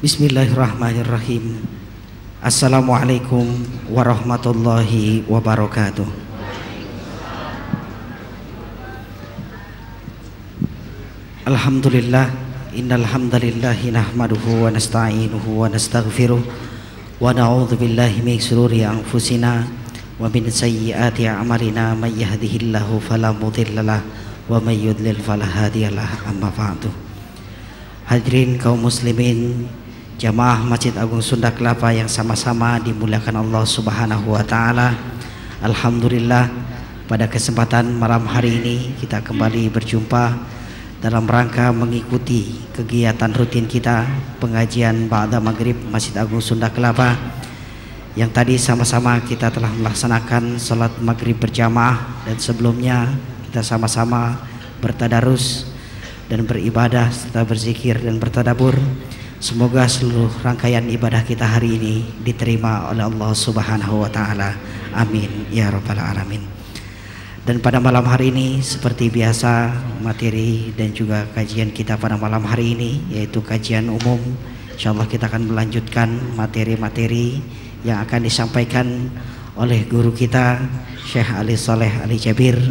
Bismillahirrahmanirrahim. Assalamualaikum warahmatullahi wabarakatuh. Alhamdulillah, innal hamdalillahi nahmaduhu wa nasta'inuhu wa nastaghfiruh wa na'udzu billahi min shururi anfusina wa min sayyiati a'malina, may yahdihillahu fala mudhillalah wa may yudlil fala hadiyalah. Amma ba'du. Hadirin kaum muslimin jamaah Masjid Agung Sunda Kelapa yang sama-sama dimuliakan Allah Subhanahu wa taala. Alhamdulillah, pada kesempatan malam hari ini kita kembali berjumpa dalam rangka mengikuti kegiatan rutin kita pengajian ba'da maghrib Masjid Agung Sunda Kelapa, yang tadi sama-sama kita telah melaksanakan salat maghrib berjamaah, dan sebelumnya kita sama-sama bertadarus dan beribadah serta berzikir dan bertadabur. Semoga seluruh rangkaian ibadah kita hari ini diterima oleh Allah Subhanahu wa taala. Amin ya rabbal alamin. Dan pada malam hari ini seperti biasa, materi dan juga kajian kita pada malam hari ini yaitu kajian umum. Insyaallah kita akan melanjutkan materi-materi yang akan disampaikan oleh guru kita Syekh Ali Saleh Ali Jabir.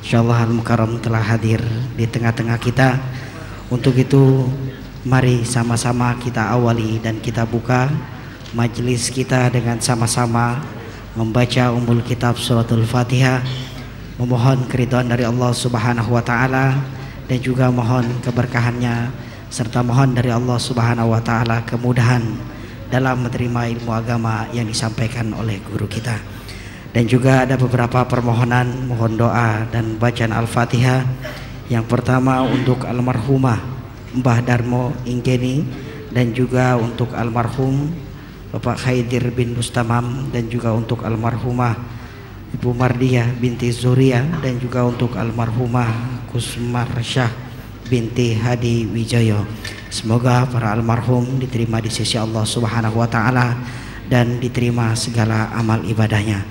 Insyaallah Al-Mukarram telah hadir di tengah-tengah kita. Untuk itu mari sama-sama kita awali dan kita buka majelis kita dengan sama-sama membaca Ummul Kitab Suratul Fatihah, memohon keridhaan dari Allah Subhanahu wa taala dan juga mohon keberkahannya, serta mohon dari Allah Subhanahu wa taala kemudahan dalam menerima ilmu agama yang disampaikan oleh guru kita. Dan juga ada beberapa permohonan mohon doa dan bacaan Al-Fatihah. Yang pertama untuk almarhumah Mbah Darmo Inggeni, dan juga untuk almarhum Bapak Khaidir bin Mustamam, dan juga untuk almarhumah Ibu Mardiah binti Zuria, dan juga untuk almarhumah Kusmarsyah binti Hadi Wijoyo. Semoga para almarhum diterima di sisi Allah Subhanahu wa taala dan diterima segala amal ibadahnya.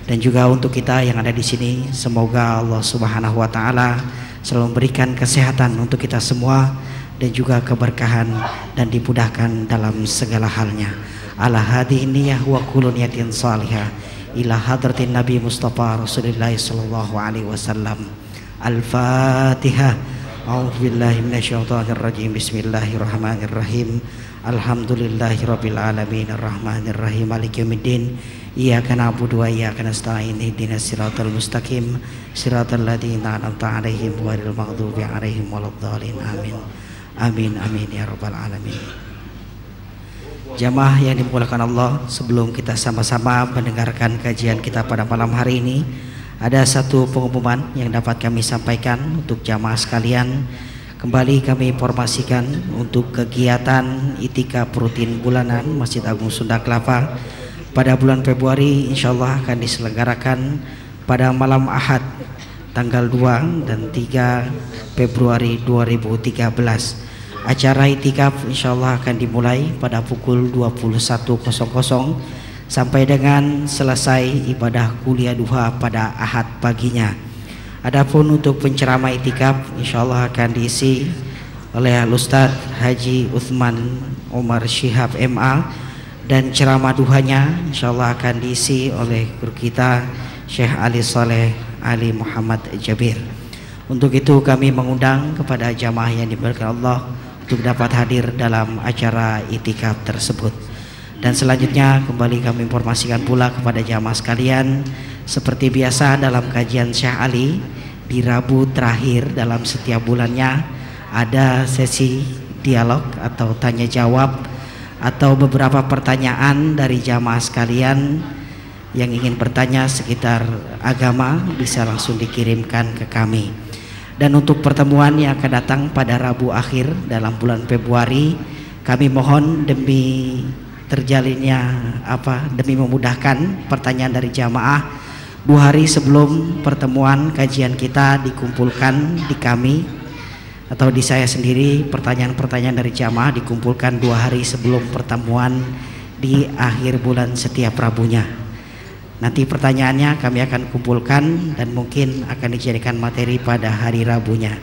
Dan juga untuk kita yang ada di sini, semoga Allah Subhanahu wa taala selalu memberikan kesehatan untuk kita semua dan juga keberkahan dan dimudahkan dalam segala halnya. Ala hadhihi niyyah wa kullu niyatin salihah ila hadratin Nabi Mustafa Rasulullah sallallahu alaihi wasallam. Al-Fatihah. A'udzu billahi minasyaitonir rajim. Bismillahirrahmanirrahim. Alhamdulillahirabbil alamin arrahmanir rahim maliki yaumiddin. Iyyaka na'budu wa iyyaka nasta'in. Ihdinas siratal mustaqim siratal ladzina an'amta 'alaihim ghairil maghdubi 'alaihim waladdallin. Amin. Amin amin ya rabbal alamin. Jamaah yang dimuliakan Allah, sebelum kita sama-sama mendengarkan kajian kita pada malam hari ini, ada satu pengumuman yang dapat kami sampaikan untuk jamaah sekalian. Kembali kami informasikan untuk kegiatan itikaf rutin bulanan Masjid Agung Sunda Kelapa pada bulan Februari insyaallah akan diselenggarakan pada malam Ahad tanggal 2 dan 3 Februari 2013. Acara itikaf insyaallah akan dimulai pada pukul 21.00 sampai dengan selesai ibadah kuliah duha pada Ahad paginya. Adapun untuk penceramah itikaf insyaallah akan diisi oleh Ustaz Haji Utsman Umar Syihab MA, dan ceramah duhanya insyaallah akan diisi oleh guru kita Syekh Ali Saleh Ali Muhammad Jabir. Untuk itu kami mengundang kepada jamaah yang dimuliakan Allah untuk dapat hadir dalam acara itikaf tersebut. Dan selanjutnya kembali kami informasikan pula kepada jamaah sekalian, seperti biasa dalam kajian Syekh Ali di Rabu terakhir dalam setiap bulannya ada sesi dialog atau tanya jawab, atau beberapa pertanyaan dari jamaah sekalian yang ingin bertanya sekitar agama bisa langsung dikirimkan ke kami. Dan untuk pertemuan yang akan datang pada Rabu akhir dalam bulan Februari, kami mohon demi terjalinnya demi memudahkan pertanyaan dari jamaah, 2 hari sebelum pertemuan kajian kita dikumpulkan di kami atau di saya sendiri. Pertanyaan-pertanyaan dari jamaah dikumpulkan 2 hari sebelum pertemuan di akhir bulan setiap Rabunya. Nanti pertanyaannya kami akan kumpulkan dan mungkin akan dijadikan materi pada hari Rabunya.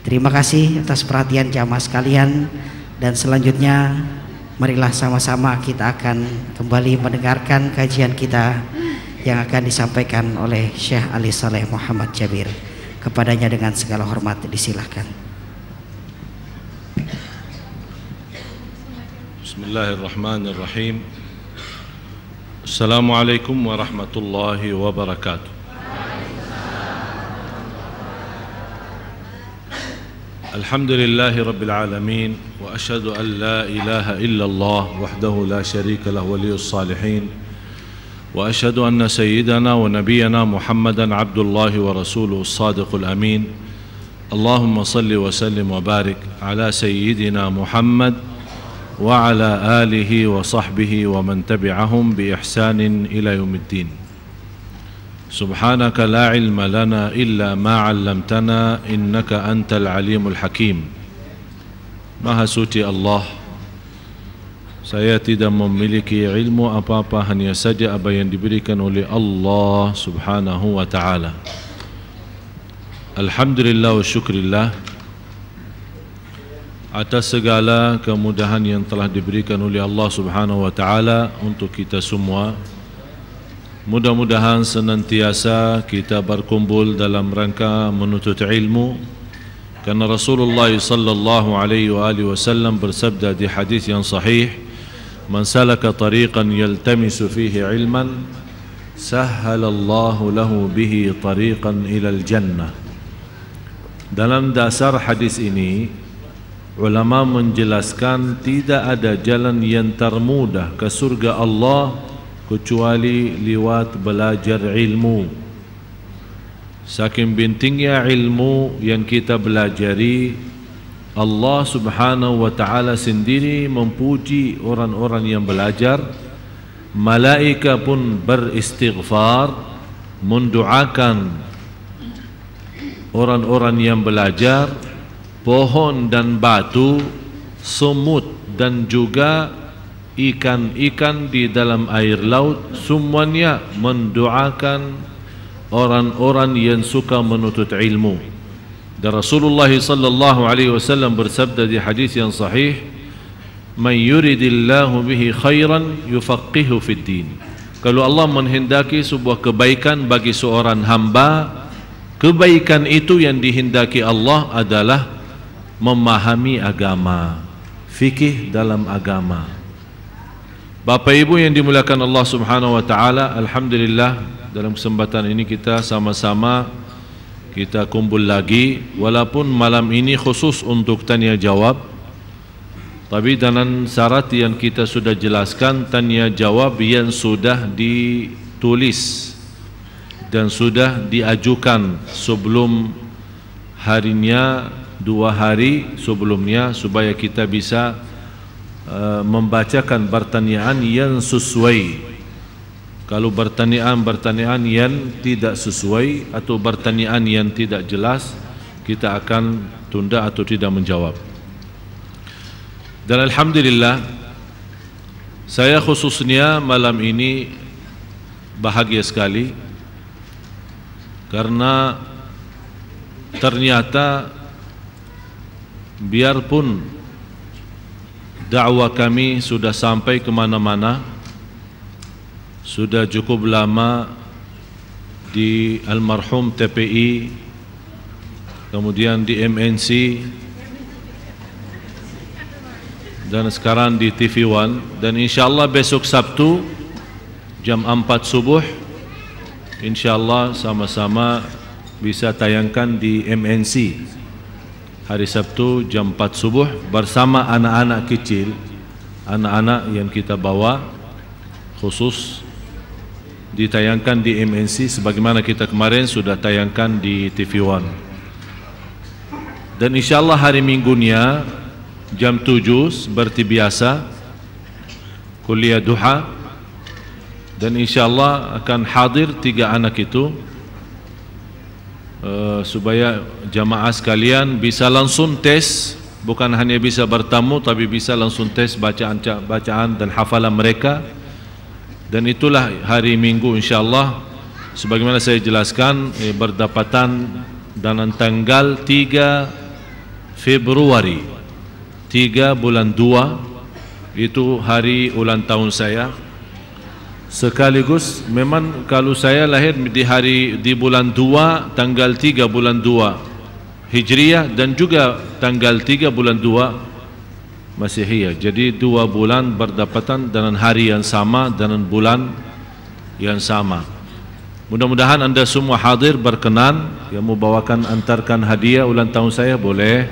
Terima kasih atas perhatian jamaah sekalian, dan selanjutnya Marilah sama-sama kita akan kembali mendengarkan kajian kita yang akan disampaikan oleh Syekh Ali Saleh Muhammad Jabir. Kepadanya dengan segala hormat disilahkan. Bismillahirrahmanirrahim. Assalamualaikum warahmatullahi wabarakatuh. Alhamdulillahi rabbil alamin wa asyhadu an la ilaha illallah wahdahu la syarika lahu waliyus salihin wa asyhadu anna sayyidana wa nabiyyana Muhammadan abdullahi wa rasuluhu as-sadiqul amin. Allahumma salli wa sallim wa barik ala sayyidina Muhammad wa ala alihi wa sahbihi wa man tabi'ahum bi ihsanin ila yaumiddin. Subhanaka la ilma lana illa ma 'allamtana innaka antal alimul hakim. Maha suci Allah, saya tidak memiliki ilmu apa-apa, hanya saja apa yang diberikan oleh Allah subhanahu wa ta'ala. Alhamdulillah wa syukrillah atas segala kemudahan yang telah diberikan oleh Allah subhanahu wa ta'ala untuk kita semua. Mudah-mudahan senantiasa kita berkumpul dalam rangka menuntut ilmu, karena Rasulullah sallallahu alaihi wasallam bersabda di hadis yang sahih, man salaka tariqan yaltamisu fihi ilman sahhalallahu lahu bihi tariqan ilal jannah. Dalam dasar hadis ini ulama menjelaskan tidak ada jalan yang termudah ke surga Allah kecuali lewat belajar ilmu. Saking pentingnya ilmu yang kita belajari, Allah subhanahu wa ta'ala sendiri memuji orang-orang yang belajar. Malaikat pun beristighfar, mendoakan orang-orang yang belajar. Pohon dan batu, semut dan juga ikan-ikan di dalam air laut, semuanya mendoakan orang-orang yang suka menuntut ilmu. Dan Rasulullah sallallahu alaihi wasallam bersabda di hadis yang sahih, "Man yuridillahu bihi khairan yufaqihu fid din." Kalau Allah menghendaki sebuah kebaikan bagi seorang hamba, kebaikan itu yang dihendaki Allah adalah memahami agama, fikih dalam agama. Bapak Ibu yang dimuliakan Allah subhanahu wa ta'ala, alhamdulillah dalam kesempatan ini kita sama-sama kita kumpul lagi, walaupun malam ini khusus untuk tanya jawab, tapi dengan syarat yang kita sudah jelaskan, tanya jawab yang sudah ditulis dan sudah diajukan sebelum harinya, 2 hari sebelumnya, supaya kita bisa membacakan pertanyaan yang sesuai. Kalau pertanyaan yang tidak sesuai atau pertanyaan yang tidak jelas, kita akan tunda atau tidak menjawab. Dan alhamdulillah, saya khususnya malam ini bahagia sekali karena ternyata biarpun dakwah kami sudah sampai kemana-mana, sudah cukup lama di almarhum TPI, kemudian di MNC, dan sekarang di TV One, dan insyaAllah besok Sabtu jam 4 subuh insyaAllah sama-sama bisa tayangkan di MNC. Hari Sabtu jam 4 subuh bersama anak-anak kecil, anak-anak yang kita bawa khusus ditayangkan di MNC, sebagaimana kita kemarin sudah tayangkan di TV One. Dan insyaAllah hari minggunya jam 7 seperti biasa kuliah duha, dan insyaAllah akan hadir 3 anak itu, supaya jamaah sekalian bisa langsung tes, bukan hanya bisa bertamu tapi bisa langsung tes bacaan dan hafalan mereka. Dan itulah hari Minggu insyaAllah, sebagaimana saya jelaskan, berdapatan dengan tanggal 3 Februari 3 bulan 2 itu hari ulang tahun saya. Sekaligus memang kalau saya lahir di bulan 2 tanggal 3 bulan 2 Hijriah dan juga tanggal 3 bulan 2 Masihiyah. Jadi 2 bulan berdapatan dengan hari yang sama dengan bulan yang sama. Mudah-mudahan anda semua hadir berkenan yang membawakan antarkan hadiah ulang tahun saya boleh.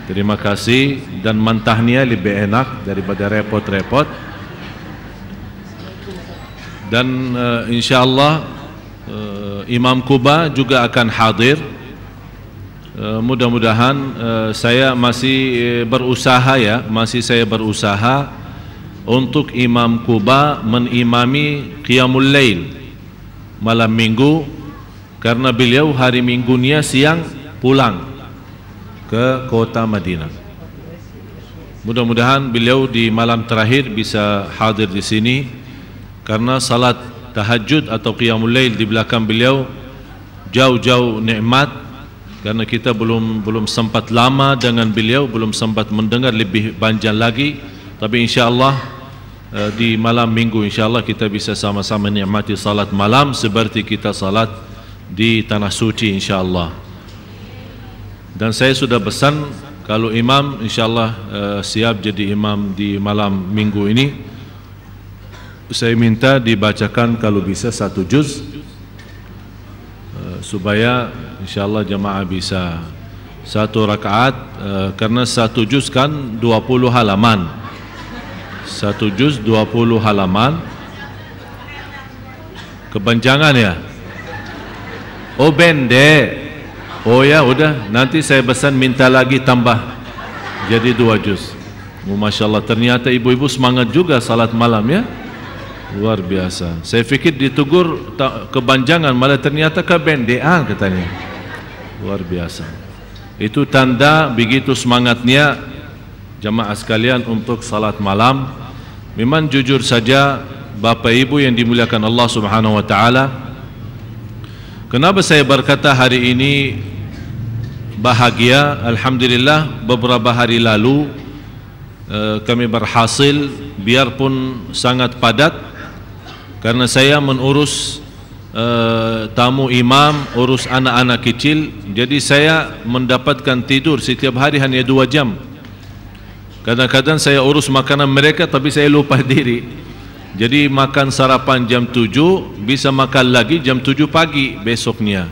Terima kasih dan mentahniah lebih enak daripada repot-repot. Dan insyaallah Imam Kuba juga akan hadir. Mudah-mudahan saya masih berusaha untuk Imam Kuba menimami Qiyamul Lail malam minggu, karena beliau hari minggunya siang pulang ke kota Madinah. Mudah-mudahan beliau di malam terakhir bisa hadir di sini, karena salat tahajud atau Qiyamul Lail di belakang beliau jauh-jauh nikmat, karena kita belum sempat lama dengan beliau, belum sempat mendengar lebih panjang lagi. Tapi insyaallah di malam minggu insyaallah kita bisa sama-sama nikmati salat malam seperti kita salat di tanah suci insyaallah. Dan saya sudah pesan kalau imam insyaallah siap jadi imam di malam minggu ini, saya minta dibacakan kalau bisa 1 juz supaya insyaallah jemaah bisa 1 rakaat, karena 1 juz kan 20 halaman. 1 juz 20 halaman. Kepanjangan ya? Oh pendek. Oh ya udah, nanti saya pesan minta lagi tambah jadi 2 juz. Masya Allah, ternyata ibu-ibu semangat juga salat malam ya. Luar biasa. Saya fikir ditegur kepanjangan, malah ternyata kebendean katanya. Luar biasa. Itu tanda begitu semangatnya jamaah sekalian untuk salat malam. Memang jujur saja Bapak Ibu yang dimuliakan Allah Subhanahu wa taala, kenapa saya berkata hari ini bahagia? Alhamdulillah beberapa hari lalu kami berhasil, biarpun sangat padat, karena saya mengurus tamu imam, urus anak-anak kecil, jadi saya mendapatkan tidur setiap hari hanya 2 jam. Kadang-kadang saya urus makanan mereka tapi saya lupa diri. Jadi makan sarapan jam 7, bisa makan lagi jam 7 pagi besoknya.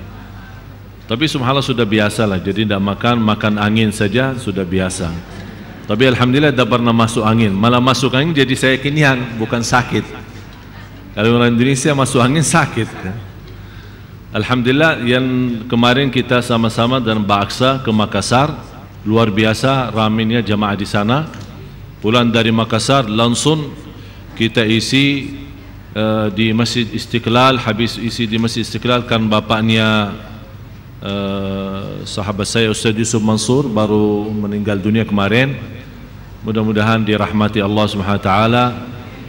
Tapi subhanallah sudah biasa lah, jadi tidak makan angin saja sudah biasa. Tapi alhamdulillah tidak pernah masuk angin, malah masuk angin jadi saya kenyang, bukan sakit. Kalau orang Indonesia masuk angin sakit. Alhamdulillah yang kemarin kita sama-sama dan Baksa ke Makassar, luar biasa ramainya jamaah di sana. Pulang dari Makassar langsung kita isi di Masjid Istiqlal. Habis isi di Masjid Istiqlal kan bapaknya sahabat saya Ustaz Yusuf Mansur baru meninggal dunia kemarin. Mudah-mudahan dirahmati Allah Subhanahu wa taala,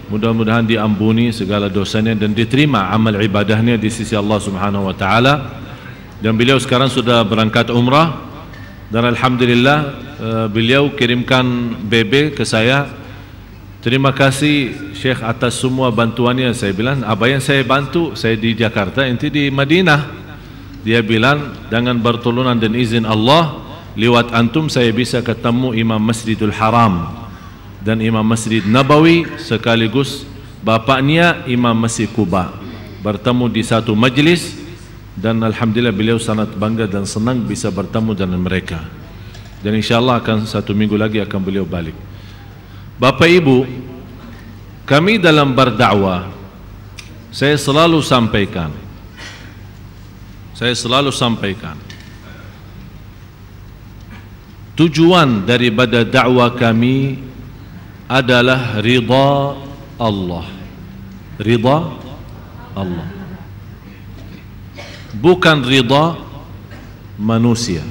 mudah-mudahan diampuni segala dosanya dan diterima amal ibadahnya di sisi Allah Subhanahu wa taala. Dan beliau sekarang sudah berangkat umrah. Dan alhamdulillah beliau kirimkan BB ke saya. Terima kasih Syekh atas semua bantuannya. Saya bilang, apa yang saya bantu? Saya di Jakarta, ente di Madinah. Dia bilang, dengan bertolongan dan izin Allah, lewat antum saya bisa ketemu Imam Masjidul Haram dan Imam Masjid Nabawi, sekaligus bapaknya Imam Masjid Kuba. Bertemu di satu majlis. Dan alhamdulillah beliau sangat bangga dan senang bisa bertemu dengan mereka. Dan insyaallah akan 1 minggu lagi akan beliau balik. Bapak Ibu, kami dalam berdakwah, saya selalu sampaikan tujuan daripada dakwah kami adalah ridha Allah. Ridha Allah, bukan ridha manusia.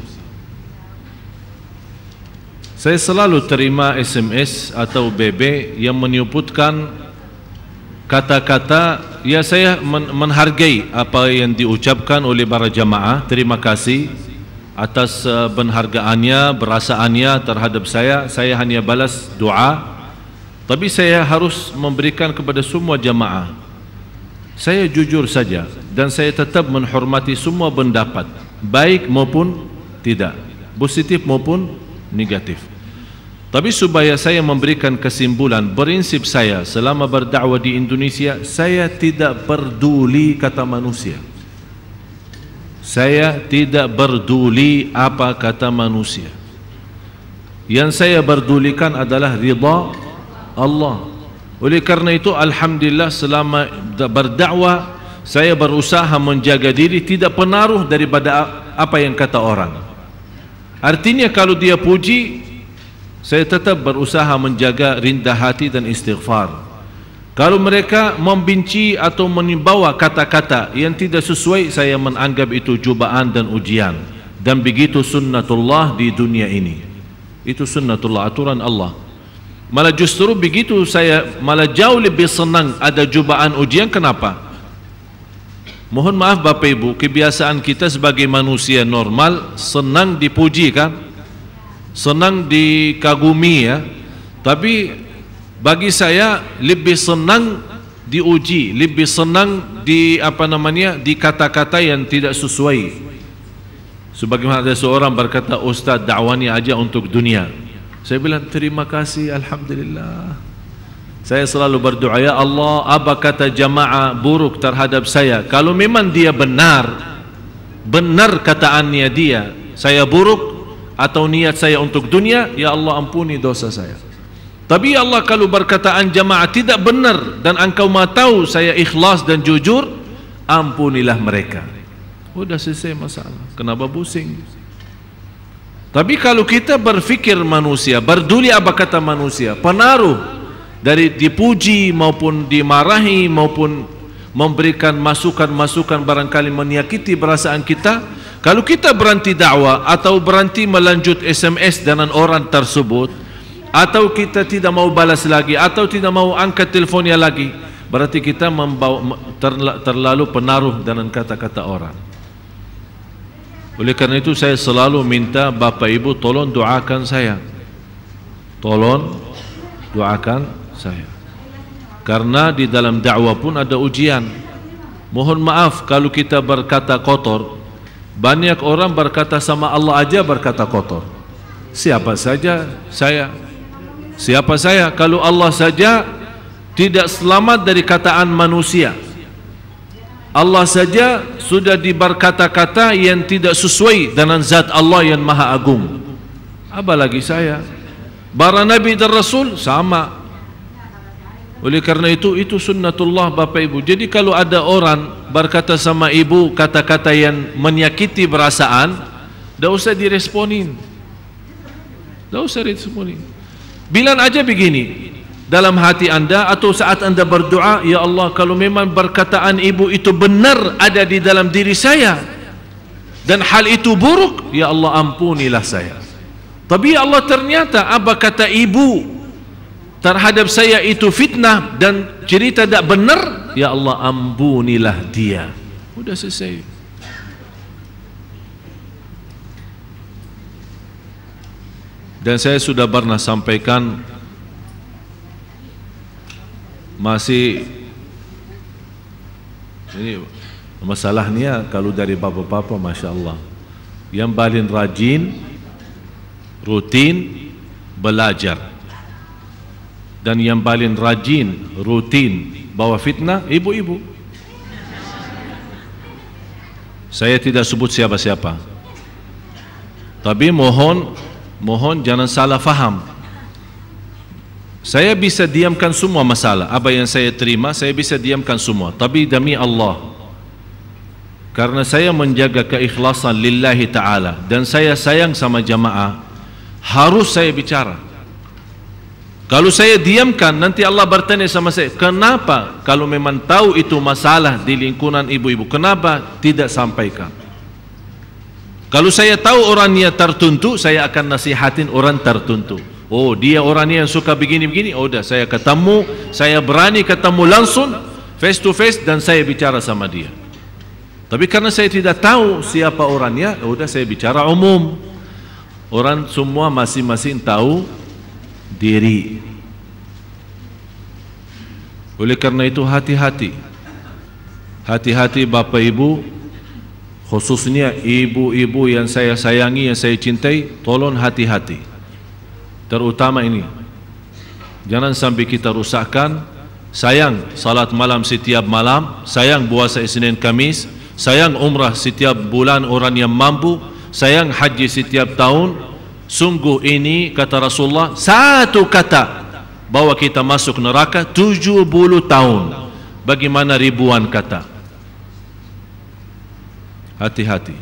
Saya selalu terima SMS atau BB yang menyebutkan kata-kata, ya saya menghargai apa yang diucapkan oleh para jamaah. Terima kasih atas penghargaannya, perasaannya terhadap saya. Saya hanya balas doa Tapi saya harus memberikan kepada semua jamaah. Saya jujur saja dan saya tetap menghormati semua pendapat, baik maupun tidak, positif maupun negatif. Tapi supaya saya memberikan kesimpulan, prinsip saya selama berdakwah di Indonesia, saya tidak peduli kata manusia. Saya tidak peduli apa kata manusia. Yang saya pedulikan adalah ridha Allah. Oleh karena itu, alhamdulillah, selama berdakwah saya berusaha menjaga diri tidak pengaruh daripada apa yang kata orang. Artinya kalau dia puji, saya tetap berusaha menjaga rendah hati dan istighfar. Kalau mereka membenci atau membawa kata-kata yang tidak sesuai, saya menganggap itu cubaan dan ujian. Dan begitu sunnatullah di dunia ini. Itu sunnatullah, aturan Allah. Malah justru begitu saya malah jauh lebih senang ada cubaan ujian. Kenapa? Mohon maaf Bapak Ibu, kebiasaan kita sebagai manusia normal senang dipuji kan? Senang dikagumi ya. Tapi bagi saya lebih senang diuji, lebih senang di di kata-kata yang tidak sesuai. Sebagaimana ada seorang berkata, "Ustaz, dakwanya aja untuk dunia." Saya bilang, terima kasih, alhamdulillah. Saya selalu berdoa, ya Allah, apa kata jamaah buruk terhadap saya, kalau memang dia benar kataannya dia, saya buruk atau niat saya untuk dunia, ya Allah ampuni dosa saya. Tapi ya Allah, kalau berkataan jamaah tidak benar dan engkau maha tahu saya ikhlas dan jujur, ampunilah mereka. Udah selesai masalah. Kenapa pusing? Tapi kalau kita berfikir manusia, berduli apa kata manusia, pengaruh dari dipuji maupun dimarahi maupun memberikan masukan-masukan barangkali menyakiti perasaan kita, kalau kita berhenti dakwah atau berhenti melanjut SMS dengan orang tersebut, atau kita tidak mau balas lagi atau tidak mau angkat teleponnya lagi, berarti kita terlalu pengaruh dengan kata-kata orang. Oleh karena itu saya selalu minta Bapak Ibu tolong doakan saya. Tolong doakan saya. Karena di dalam dakwah pun ada ujian. Mohon maaf kalau kita berkata kotor. Banyak orang berkata sama Allah aja berkata kotor. Siapa saja saya? Siapa saya kalau Allah saja tidak selamat dari kataan manusia? Allah saja sudah diberkata-kata yang tidak sesuai dengan zat Allah yang maha agung. Apa lagi saya? Para Nabi dan Rasul sama. Oleh karena itu sunnatullah Bapak Ibu. Jadi kalau ada orang berkata sama ibu kata-kata yang menyakiti perasaan, tidak usah diresponin. Tidak usah diresponin. Bilang aja begini dalam hati anda atau saat anda berdoa, ya Allah, kalau memang perkataan ibu itu benar ada di dalam diri saya dan hal itu buruk, ya Allah ampunilah saya. Tapi ya Allah, ternyata apa kata ibu terhadap saya itu fitnah dan cerita tidak benar, ya Allah ampunilah dia. Udah selesai. Dan saya sudah pernah sampaikan, masih ini masalahnya kalau dari bapak-bapak, masya Allah, yang paling rajin, rutin belajar, dan yang paling rajin, rutin bawa fitnah, ibu-ibu. Saya tidak sebut siapa-siapa, tapi mohon jangan salah faham. Saya bisa diamkan semua masalah, apa yang saya terima saya bisa diamkan semua, tapi demi Allah, karena saya menjaga keikhlasan lillahi ta'ala dan saya sayang sama jamaah, harus saya bicara. Kalau saya diamkan, nanti Allah bertanya sama saya, kenapa kalau memang tahu itu masalah di lingkungan ibu-ibu, kenapa tidak sampaikan? Kalau saya tahu orangnya tertentu, saya akan nasihatin orang tertentu. Oh, dia orangnya yang suka begini-begini, oh, udah saya ketemu, saya berani ketemu langsung face to face dan saya bicara sama dia. Tapi karena saya tidak tahu siapa orangnya, udah saya bicara umum. Orang semua masing-masing tahu diri. Oleh karena itu hati-hati. Hati-hati Bapak Ibu, khususnya ibu-ibu yang saya sayangi, yang saya cintai, tolong hati-hati. Terutama ini, jangan sampai kita rusakkan. Sayang salat malam setiap malam, sayang puasa Isnin Kamis, sayang umrah setiap bulan orang yang mampu, sayang haji setiap tahun. Sungguh ini kata Rasulullah, satu kata bawa kita masuk neraka 70 tahun. Bagaimana ribuan kata? Hati-hati.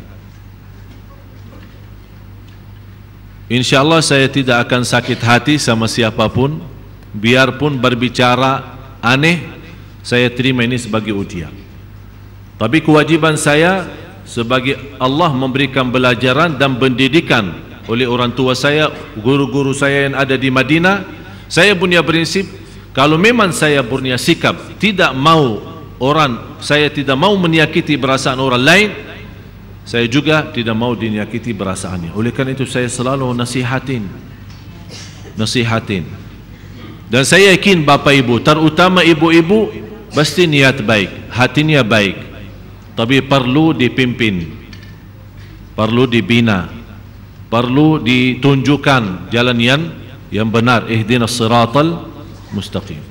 InsyaAllah saya tidak akan sakit hati sama siapapun, biarpun berbicara aneh, saya terima ini sebagai ujian. Tapi kewajiban saya sebagai Allah memberikan pelajaran dan pendidikan oleh orang tua saya, guru-guru saya yang ada di Madinah. Saya punya prinsip, kalau memang saya punya sikap tidak mau orang, saya tidak mau menyakiti perasaan orang lain, saya juga tidak mau dinyakiti perasaannya. Oleh karena itu saya selalu nasihatin. Dan saya yakin Bapak Ibu, terutama ibu-ibu, pasti niat baik, hatinya baik, tapi perlu dipimpin, perlu dibina, perlu ditunjukkan jalan yang benar. Ihdinas siratal mustaqim.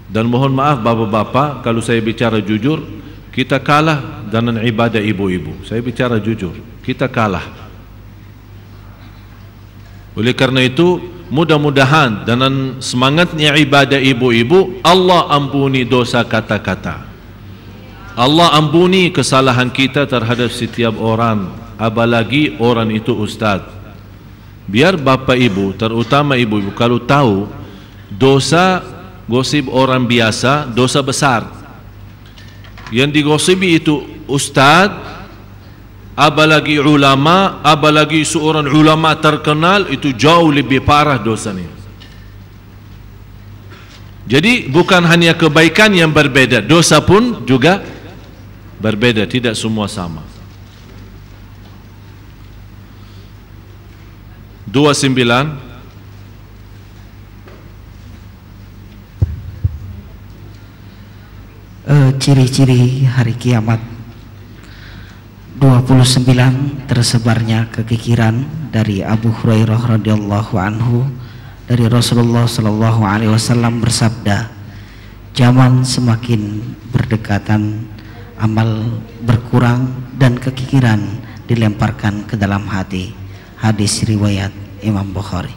Dan mohon maaf Bapak-bapak, kalau saya bicara jujur, kita kalah dengan ibadah ibu-ibu. Saya bicara jujur, kita kalah. Oleh karena itu, mudah-mudahan dengan semangatnya ibadah ibu-ibu, Allah ampuni dosa kata-kata, Allah ampuni kesalahan kita terhadap setiap orang, apalagi orang itu ustaz. Biar Bapak Ibu, terutama ibu-ibu, kalau tahu dosa gosip orang biasa, dosa besar. Yang digosipi itu ustaz, apalagi ulama, apalagi seorang ulama terkenal, itu jauh lebih parah dosanya. Jadi bukan hanya kebaikan yang berbeda, dosa pun juga berbeda, tidak semua sama. 29 ciri-ciri hari kiamat. 29 tersebarnya kekikiran dari Abu Hurairah radhiyallahu anhu dari Rasulullah sallallahu alaihi wasallam bersabda, zaman semakin berdekatan, amal berkurang dan kekikiran dilemparkan ke dalam hati. Hadis riwayat Imam Bukhari.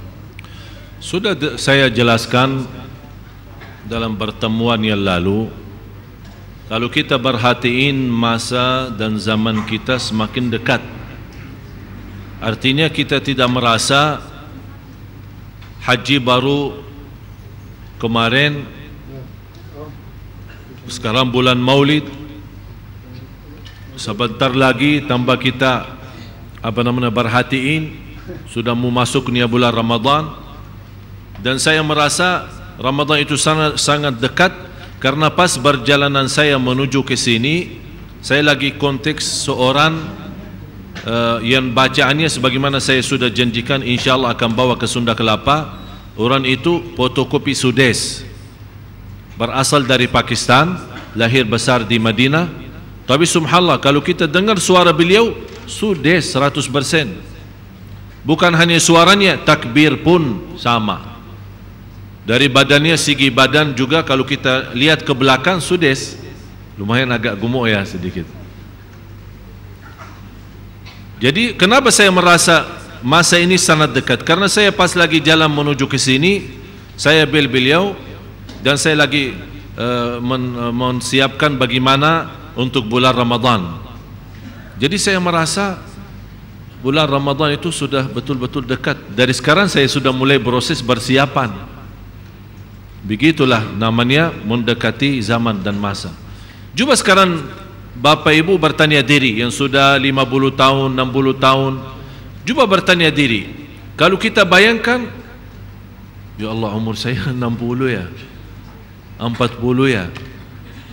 Sudah saya jelaskan dalam pertemuan yang lalu, kalau kita perhatiin masa dan zaman kita semakin dekat, artinya kita tidak merasa haji baru kemarin, sekarang bulan Maulid, sebentar lagi tambah kita perhatiin sudah mau masuknya bulan Ramadan. Dan saya merasa Ramadan itu sangat dekat. Karena pas perjalanan saya menuju ke sini, saya lagi konteks seorang yang bacaannya sebagaimana saya sudah janjikan, insyaallah akan bawa ke Sunda Kelapa. Orang itu fotokopi Sudes, berasal dari Pakistan, lahir besar di Madinah. Tapi subhanallah, kalau kita dengar suara beliau, Sudes 100%. Bukan hanya suaranya, takbir pun sama. Dari badannya, segi badan juga kalau kita lihat ke belakang Sudes, lumayan agak gemuk ya sedikit. Jadi kenapa saya merasa masa ini sangat dekat? Karena saya pas lagi jalan menuju ke sini, saya beliau dan saya lagi menyiapkan bagaimana untuk bulan Ramadan. Jadi saya merasa bulan Ramadan itu sudah betul-betul dekat. Dari sekarang saya sudah mulai proses persiapan. Begitulah namanya mendekati zaman dan masa. Cuba sekarang Bapak Ibu bertanya diri yang sudah 50 tahun, 60 tahun. Cuba bertanya diri, kalau kita bayangkan, ya Allah umur saya 60 ya, 40 ya,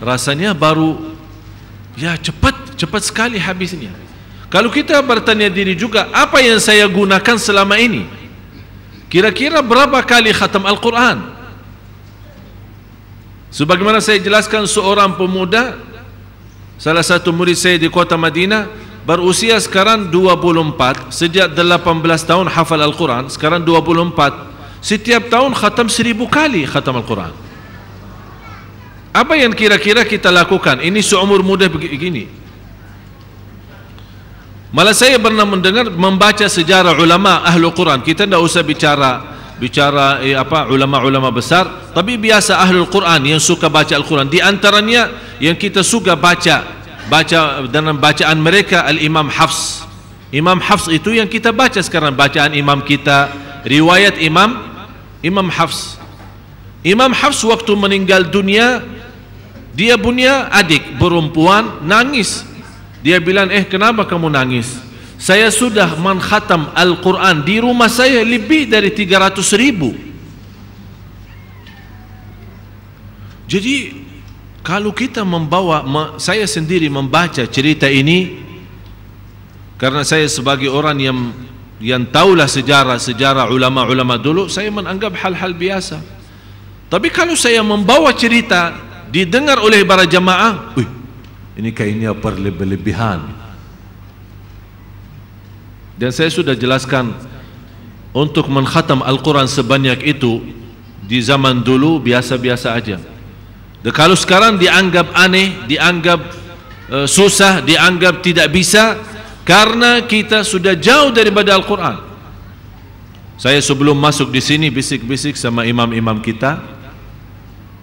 rasanya baru, ya cepat sekali habisnya. Kalau kita bertanya diri juga, apa yang saya gunakan selama ini? Kira-kira berapa kali khatam Al-Quran? Sebagaimana saya jelaskan, seorang pemuda, salah satu murid saya di kota Madinah, berusia sekarang 24, sejak 18 tahun hafal Al-Quran, sekarang 24, setiap tahun khatam 1000 kali khatam Al-Quran. Apa yang kira-kira kita lakukan? Ini seumur muda begini. Malah saya pernah mendengar, membaca sejarah ulama Ahlul Quran. Kita tidak usah bicara ulama-ulama besar, tapi biasa Ahlul Quran yang suka baca Al-Quran. Di antaranya yang kita suka baca dalam bacaan mereka Al-Imam Hafs. Imam Hafs itu yang kita baca sekarang, bacaan imam kita, riwayat Imam Hafs. Imam Hafs waktu meninggal dunia, dia punya adik perempuan, nangis. Dia bilang, kenapa kamu nangis? Saya sudah mengkhatam Al-Quran di rumah saya lebih dari 300.000. Jadi kalau kita saya sendiri membaca cerita ini, karena saya sebagai orang yang tahulah sejarah ulama-ulama dulu, saya menganggap hal-hal biasa. Tapi kalau saya membawa cerita didengar oleh para jamaah, ini kayaknya berlebihan. Dan saya sudah jelaskan, untuk mengkhatam Al-Quran sebanyak itu di zaman dulu biasa-biasa aja. Dan kalau sekarang dianggap aneh, dianggap susah, dianggap tidak bisa, karena kita sudah jauh daripada Al-Quran. Saya sebelum masuk di sini bisik-bisik sama imam-imam kita.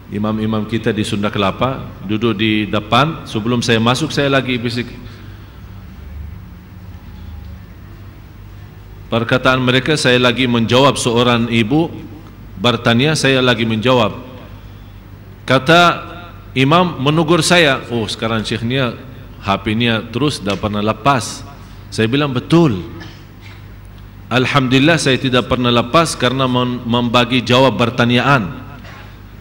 Imam-imam kita di Sunda Kelapa duduk di depan. Sebelum saya masuk, saya lagi bisik. Perkataan mereka, saya lagi menjawab. Seorang ibu bertanya, saya lagi menjawab. Kata imam menegur saya, sekarang syekhnya HP-nya terus dah pernah lepas. Saya bilang, betul, alhamdulillah saya tidak pernah lepas, karena membagi jawab pertanyaan.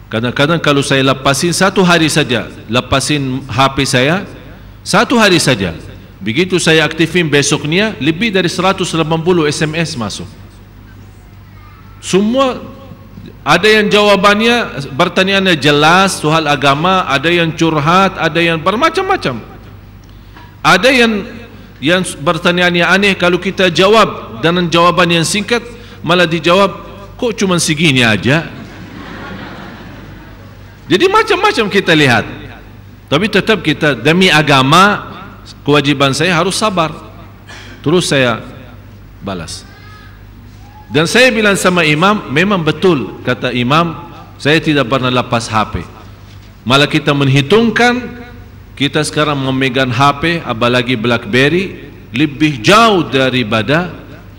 Kadang-kadang kalau saya lepasin satu hari saja, lepasin HP saya satu hari saja, begitu saya aktifin besoknya lebih dari 180 SMS masuk. Semua ada yang jawabannya, pertanyaannya jelas, soal agama, ada yang curhat, ada yang bermacam-macam. Ada yang pertanyaannya aneh, kalau kita jawab dengan jawaban yang singkat, malah dijawab, kok cuma segini aja. Jadi macam-macam kita lihat. Tapi tetap kita demi agama, kewajiban saya harus sabar. Terus saya balas. Dan saya bilang sama imam, memang betul kata imam, saya tidak pernah lepas HP. Malah kita menghitungkan, kita sekarang memegang HP, apalagi BlackBerry, lebih jauh daripada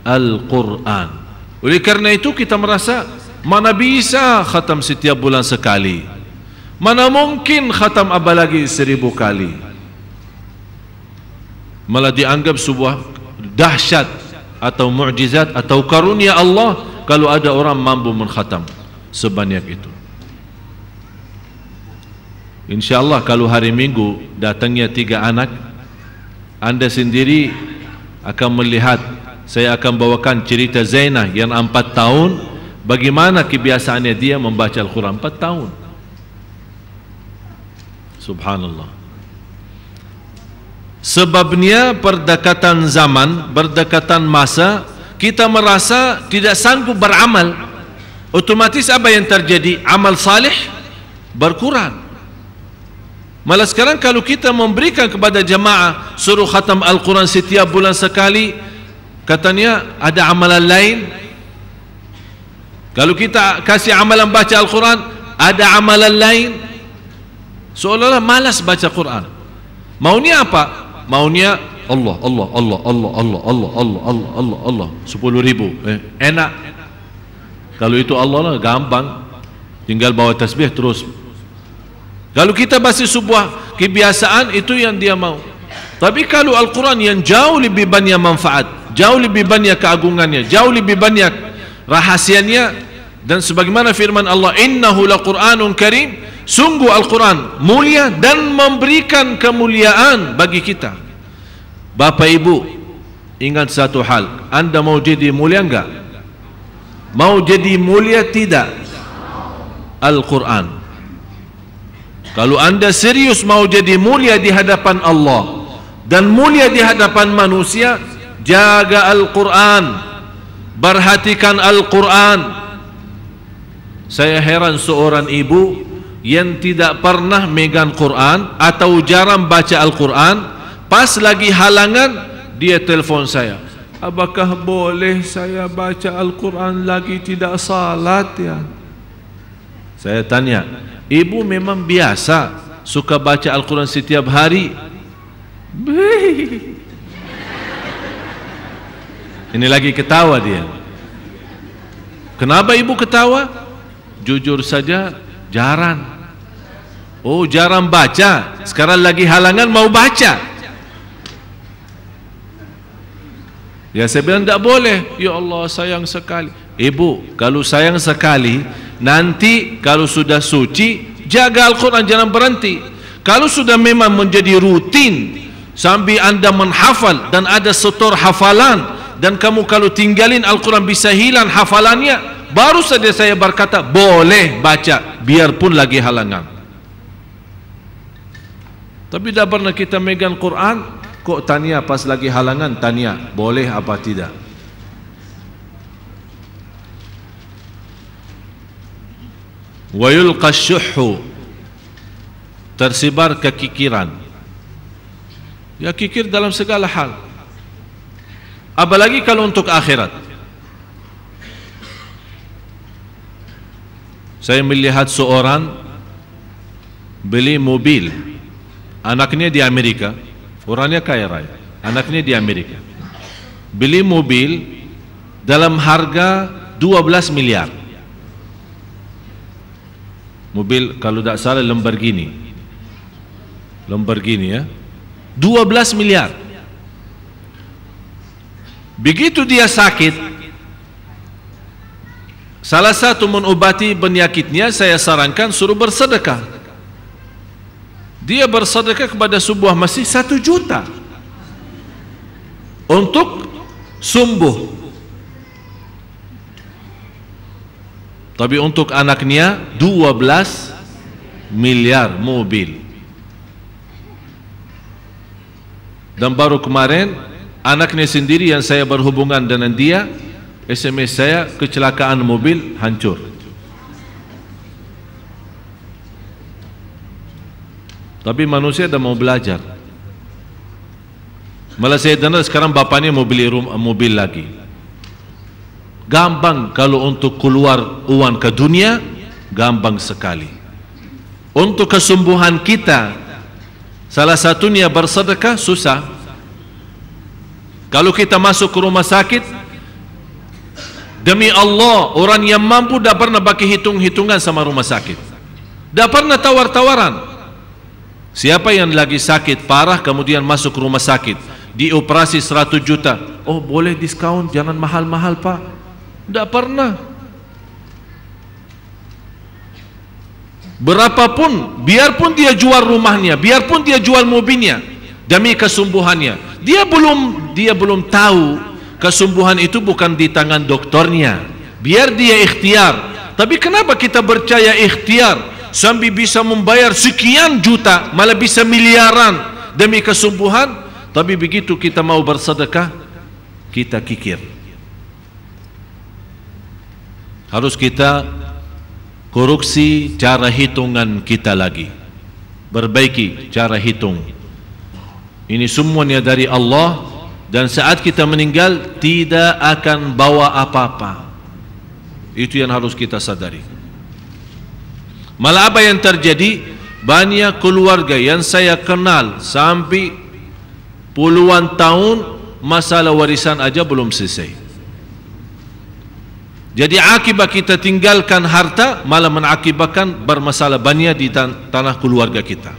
Al-Quran. Oleh karena itu kita merasa, mana bisa khatam setiap bulan sekali, mana mungkin khatam apalagi 1000 kali. Malah dianggap sebuah dahsyat atau mukjizat atau karunia Allah kalau ada orang mampu mengkhatam sebanyak itu. InsyaAllah kalau hari Minggu datangnya 3 anak, anda sendiri akan melihat. Saya akan bawakan cerita Zainah yang 4 tahun, bagaimana kebiasaannya dia membaca Al-Quran 4 tahun. Subhanallah. Sebabnya berdekatan zaman, berdekatan masa, kita merasa tidak sanggup beramal. Otomatis apa yang terjadi? Amal salih berkurang. Malah sekarang kalau kita memberikan kepada jamaah suruh khatam Al-Quran setiap bulan sekali, katanya ada amalan lain. Kalau kita kasih amalan baca Al-Quran, ada amalan lain. Seolah-olah malas baca Quran. Maunya apa? Maunya Allah, Allah, Allah, Allah, Allah, Allah, Allah, Allah, Allah, Allah, 10.000. Enak. Kalau itu Allah lah, gampang. Tinggal bawa tasbih terus. Kalau kita masih sebuah kebiasaan, itu yang dia mau. Tapi kalau Al-Quran yang jauh lebih banyak manfaat, jauh lebih banyak keagungannya, jauh lebih banyak rahasianya, dan sebagaimana firman Allah, innahu laqur'anun karim, sungguh Al-Quran mulia dan memberikan kemuliaan bagi kita. Bapak Ibu, ingat satu hal, anda mau jadi mulia enggak? Mau jadi mulia tidak? Al-Quran. Kalau anda serius mau jadi mulia di hadapan Allah dan mulia di hadapan manusia, jaga Al-Quran, perhatikan Al-Quran. Saya heran seorang ibu yang tidak pernah megang Quran atau jarang baca Al-Quran. Pas lagi halangan, dia telefon saya, apakah boleh saya baca Al-Quran lagi tidak salat ya? Saya tanya, ibu memang biasa suka baca Al-Quran setiap hari? Ini lagi ketawa dia. Kenapa ibu ketawa? Jujur saja, jarang. Oh, jarang baca. Sekarang lagi halangan mau baca. Ya, saya bilang tak boleh. Ya Allah, sayang sekali. Ibu, kalau sayang sekali, nanti kalau sudah suci, jaga Al-Quran, jangan berhenti. Kalau sudah memang menjadi rutin sambil anda menghafal dan ada setor hafalan, dan kamu kalau tinggalin Al-Quran bisa hilang hafalannya, baru saja saya berkata boleh baca biarpun lagi halangan. Tapi tidak pernah kita megang Quran, kok tanya pas lagi halangan, tanya boleh apa tidak. Wa yulqa syuhhu, tersebar kekikiran. Ya, kikir dalam segala hal, apalagi kalau untuk akhirat. Saya melihat seorang beli mobil, anaknya di Amerika, orangnya kaya raya, anaknya di Amerika, beli mobil dalam harga 12 miliar. Mobil kalau tidak salah Lamborghini ya, 12 miliar. Begitu dia sakit, salah satu mengobati penyakitnya, saya sarankan suruh bersedekah. Dia bersedekah kepada sebuah masjid 1 juta untuk sembuh. Tapi untuk anaknya 12 miliar mobil. Dan baru kemarin anaknya sendiri yang saya berhubungan dengan dia SMS saya, kecelakaan mobil, hancur. Tapi manusia dah mau belajar. Malah saya dengar sekarang bapaknya mau beli mobil lagi. Gampang kalau untuk keluar uang ke dunia, gampang sekali. Untuk kesembuhan kita, salah satunya bersedekah, susah. Kalau kita masuk ke rumah sakit, demi Allah, orang yang mampu dah pernah pakai hitung-hitungan sama rumah sakit, dah pernah tawar-tawaran. Siapa yang lagi sakit parah kemudian masuk ke rumah sakit, dioperasi 100 juta, oh boleh diskaun, jangan mahal-mahal pak. Tidak pernah. Berapapun, biarpun dia jual rumahnya, biarpun dia jual mobilnya demi kesembuhannya, dia belum tahu kesembuhan itu bukan di tangan doktornya. Biar dia ikhtiar. Tapi kenapa kita percaya ikhtiar sambil bisa membayar sekian juta, malah bisa miliaran demi kesembuhan? Tapi begitu kita mau bersedekah, kita kikir. Harus kita koreksi cara hitungan kita lagi, perbaiki cara hitung. Ini semuanya dari Allah, dan saat kita meninggal tidak akan bawa apa-apa. Itu yang harus kita sadari. Malah apa yang terjadi, banyak keluarga yang saya kenal sampai puluhan tahun masalah warisan aja belum selesai. Jadi akibat kita tinggalkan harta malah mengakibatkan bermasalah banyak di tanah keluarga kita.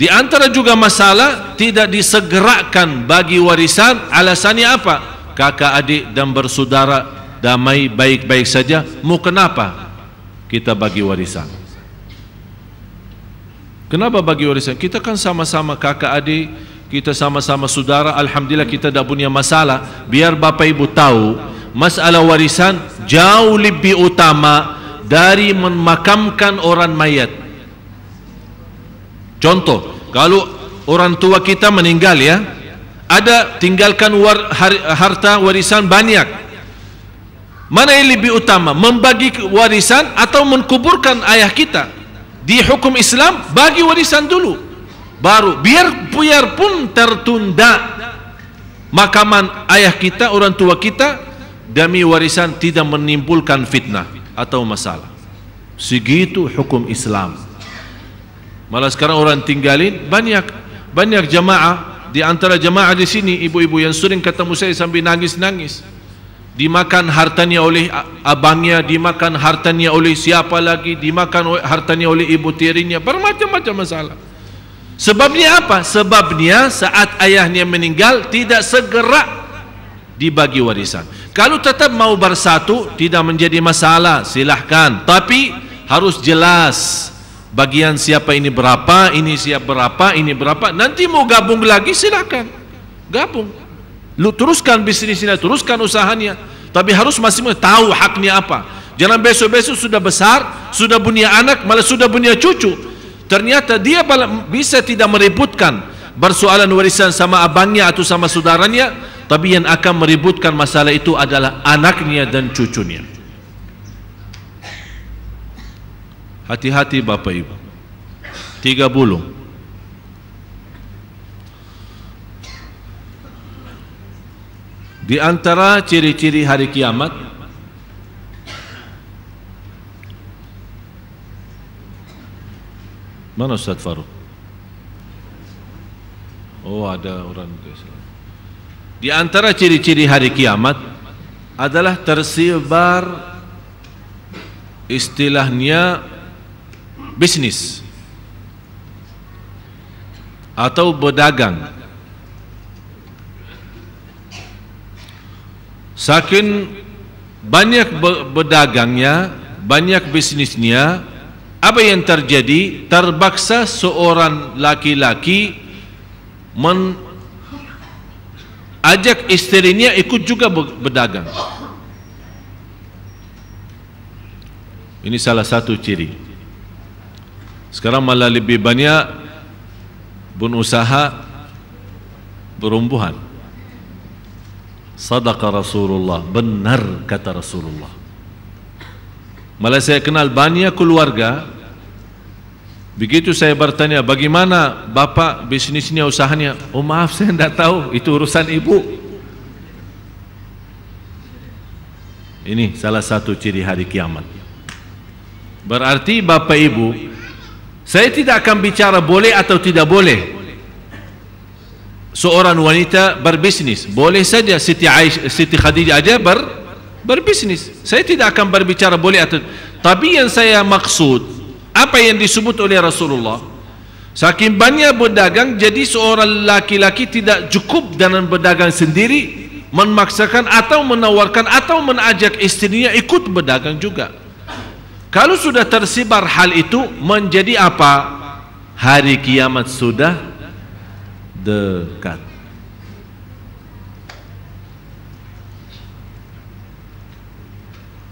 Di antara juga masalah tidak disegerakan bagi warisan, alasannya apa? Kakak adik dan bersaudara damai baik-baik saja, mau kenapa kita bagi warisan? Kenapa bagi warisan? Kita kan sama-sama kakak adik, kita sama-sama saudara, alhamdulillah kita tak punya masalah. Biar bapak ibu tahu, masalah warisan jauh lebih utama dari memakamkan orang mayat. Contoh, kalau orang tua kita meninggal ya, ada tinggalkan harta warisan banyak, mana yang lebih utama, membagi warisan atau menkuburkan ayah kita? Di hukum Islam, bagi warisan dulu, baru biar pun tertunda makaman ayah kita, orang tua kita, demi warisan tidak menimbulkan fitnah atau masalah. Segitu hukum Islam. Malah sekarang orang tinggalin banyak jamaah. Di antara jamaah di sini, ibu-ibu yang sering ketemu saya sambil nangis-nangis, dimakan hartanya oleh abangnya, dimakan hartanya oleh siapa lagi, dimakan hartanya oleh ibu tirinya, bermacam-macam masalah. Sebabnya apa? Sebabnya saat ayahnya meninggal tidak segera dibagi warisan. Kalau tetap mau bersatu tidak menjadi masalah, silahkan, tapi harus jelas bagian siapa ini berapa, ini siapa berapa, ini berapa. Nanti mau gabung lagi silahkan gabung, lu teruskan bisnisnya, teruskan usahanya, tapi harus masing-masing tahu haknya apa. Jangan besok-besok sudah besar, sudah punya anak, malah sudah punya cucu, ternyata dia bisa tidak meributkan bersoalan warisan sama abangnya atau sama saudaranya, tapi yang akan meributkan masalah itu adalah anaknya dan cucunya. Hati-hati Bapak Ibu. 30. Di antara ciri-ciri hari kiamat, mana Ustaz Faruk? Oh, ada orang Islam. Di antara ciri-ciri hari kiamat adalah tersebar istilahnya bisnis atau berdagang. Saking banyak berdagangnya, banyak bisnisnya, apa yang terjadi? Terpaksa seorang laki-laki ajak istrinya ikut juga berdagang. Ini salah satu ciri. Sekarang malah lebih banyak berusaha berumbuhan. Sadaqa Rasulullah, benar kata Rasulullah. Malah saya kenal banyak keluarga, begitu saya bertanya, bagaimana bapak bisnisnya, usahanya? Oh maaf, saya tidak tahu, itu urusan ibu. Ini salah satu ciri hari kiamat. Berarti bapak ibu, saya tidak akan bicara boleh atau tidak boleh seorang wanita berbisnis. Boleh saja Siti Khadijah aja berbisnis. Saya tidak akan berbicara boleh atau, tapi yang saya maksud, apa yang disebut oleh Rasulullah, saking banyak berdagang, jadi seorang laki-laki tidak cukup dengan berdagang sendiri, memaksakan atau menawarkan atau mengajak istrinya ikut berdagang juga. Kalau sudah tersebar hal itu, menjadi apa? Hari kiamat sudah dekat.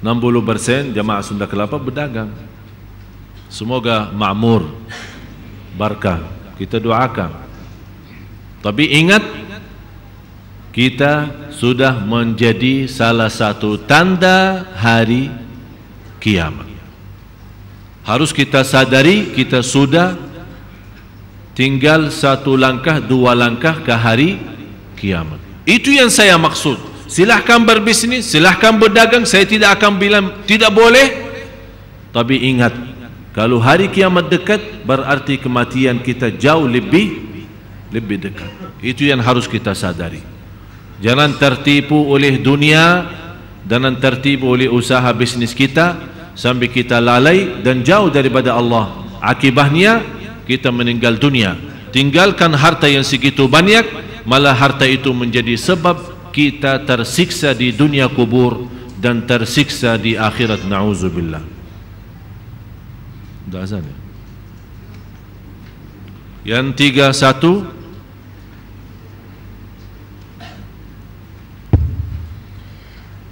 %60 jamaah Sunda Kelapa berdagang. Semoga makmur, barakah, kita doakan. Tapi ingat, kita sudah menjadi salah satu tanda hari kiamat. Harus kita sadari, kita sudah tinggal satu langkah, dua langkah ke hari kiamat. Itu yang saya maksud. Silahkan berbisnis, silahkan berdagang, saya tidak akan bilang tidak boleh. Tapi ingat, kalau hari kiamat dekat, berarti kematian kita jauh lebih dekat. Itu yang harus kita sadari. Jangan tertipu oleh dunia, jangan tertipu oleh usaha bisnis kita, sampai kita lalai dan jauh daripada Allah. Akibatnya kita meninggal dunia, tinggalkan harta yang segitu banyak, malah harta itu menjadi sebab kita tersiksa di dunia kubur dan tersiksa di akhirat. Na'udzubillah. Sudah azan ya? Yang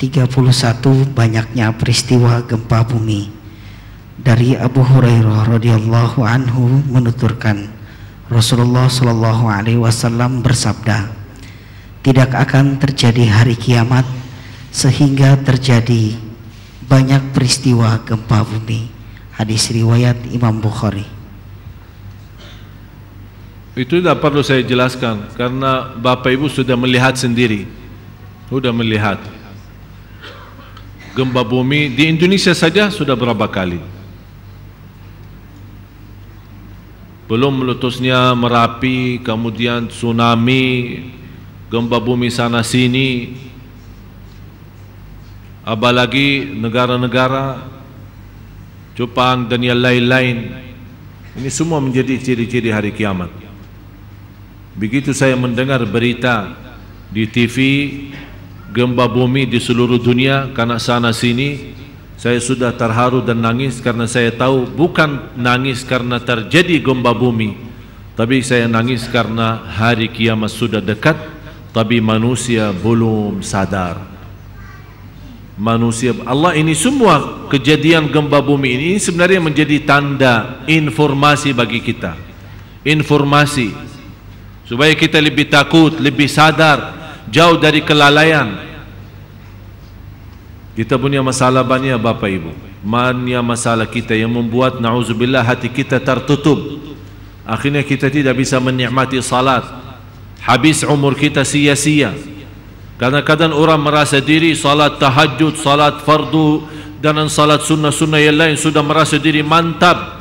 31, banyaknya peristiwa gempa bumi Dari Abu Hurairah radhiyallahu anhu menuturkan, Rasulullah shallallahu alaihi wasallam bersabda, tidak akan terjadi hari kiamat sehingga terjadi banyak peristiwa gempa bumi. Hadis riwayat Imam Bukhari. Itu tidak perlu saya jelaskan karena Bapak Ibu sudah melihat sendiri. Sudah melihat gempa bumi di Indonesia saja sudah berapa kali. Belum meletusnya Merapi, kemudian tsunami, gempa bumi sana sini. Apalagi negara-negara Jepang dan yang lain-lain. Ini semua menjadi ciri-ciri hari kiamat. Begitu saya mendengar berita di TV gempa bumi di seluruh dunia karena sana sini, saya sudah terharu dan nangis karena saya tahu bukan nangis karena terjadi gempa bumi, tapi saya nangis karena hari kiamat sudah dekat, tapi manusia belum sadar. Manusia, Allah, ini semua kejadian gempa bumi ini sebenarnya menjadi tanda informasi bagi kita, informasi supaya kita lebih takut, lebih sadar, jauh dari kelalaian. Kita punya masalah banyak Bapak Ibu, banyak masalah kita yang membuat na'udzubillah hati kita tertutup. Akhirnya kita tidak bisa menikmati salat, habis umur kita sia-sia. Kadang-kadang orang merasa diri salat tahajud, salat fardu dan salat sunnah-sunnah yang lain sudah merasa diri mantap.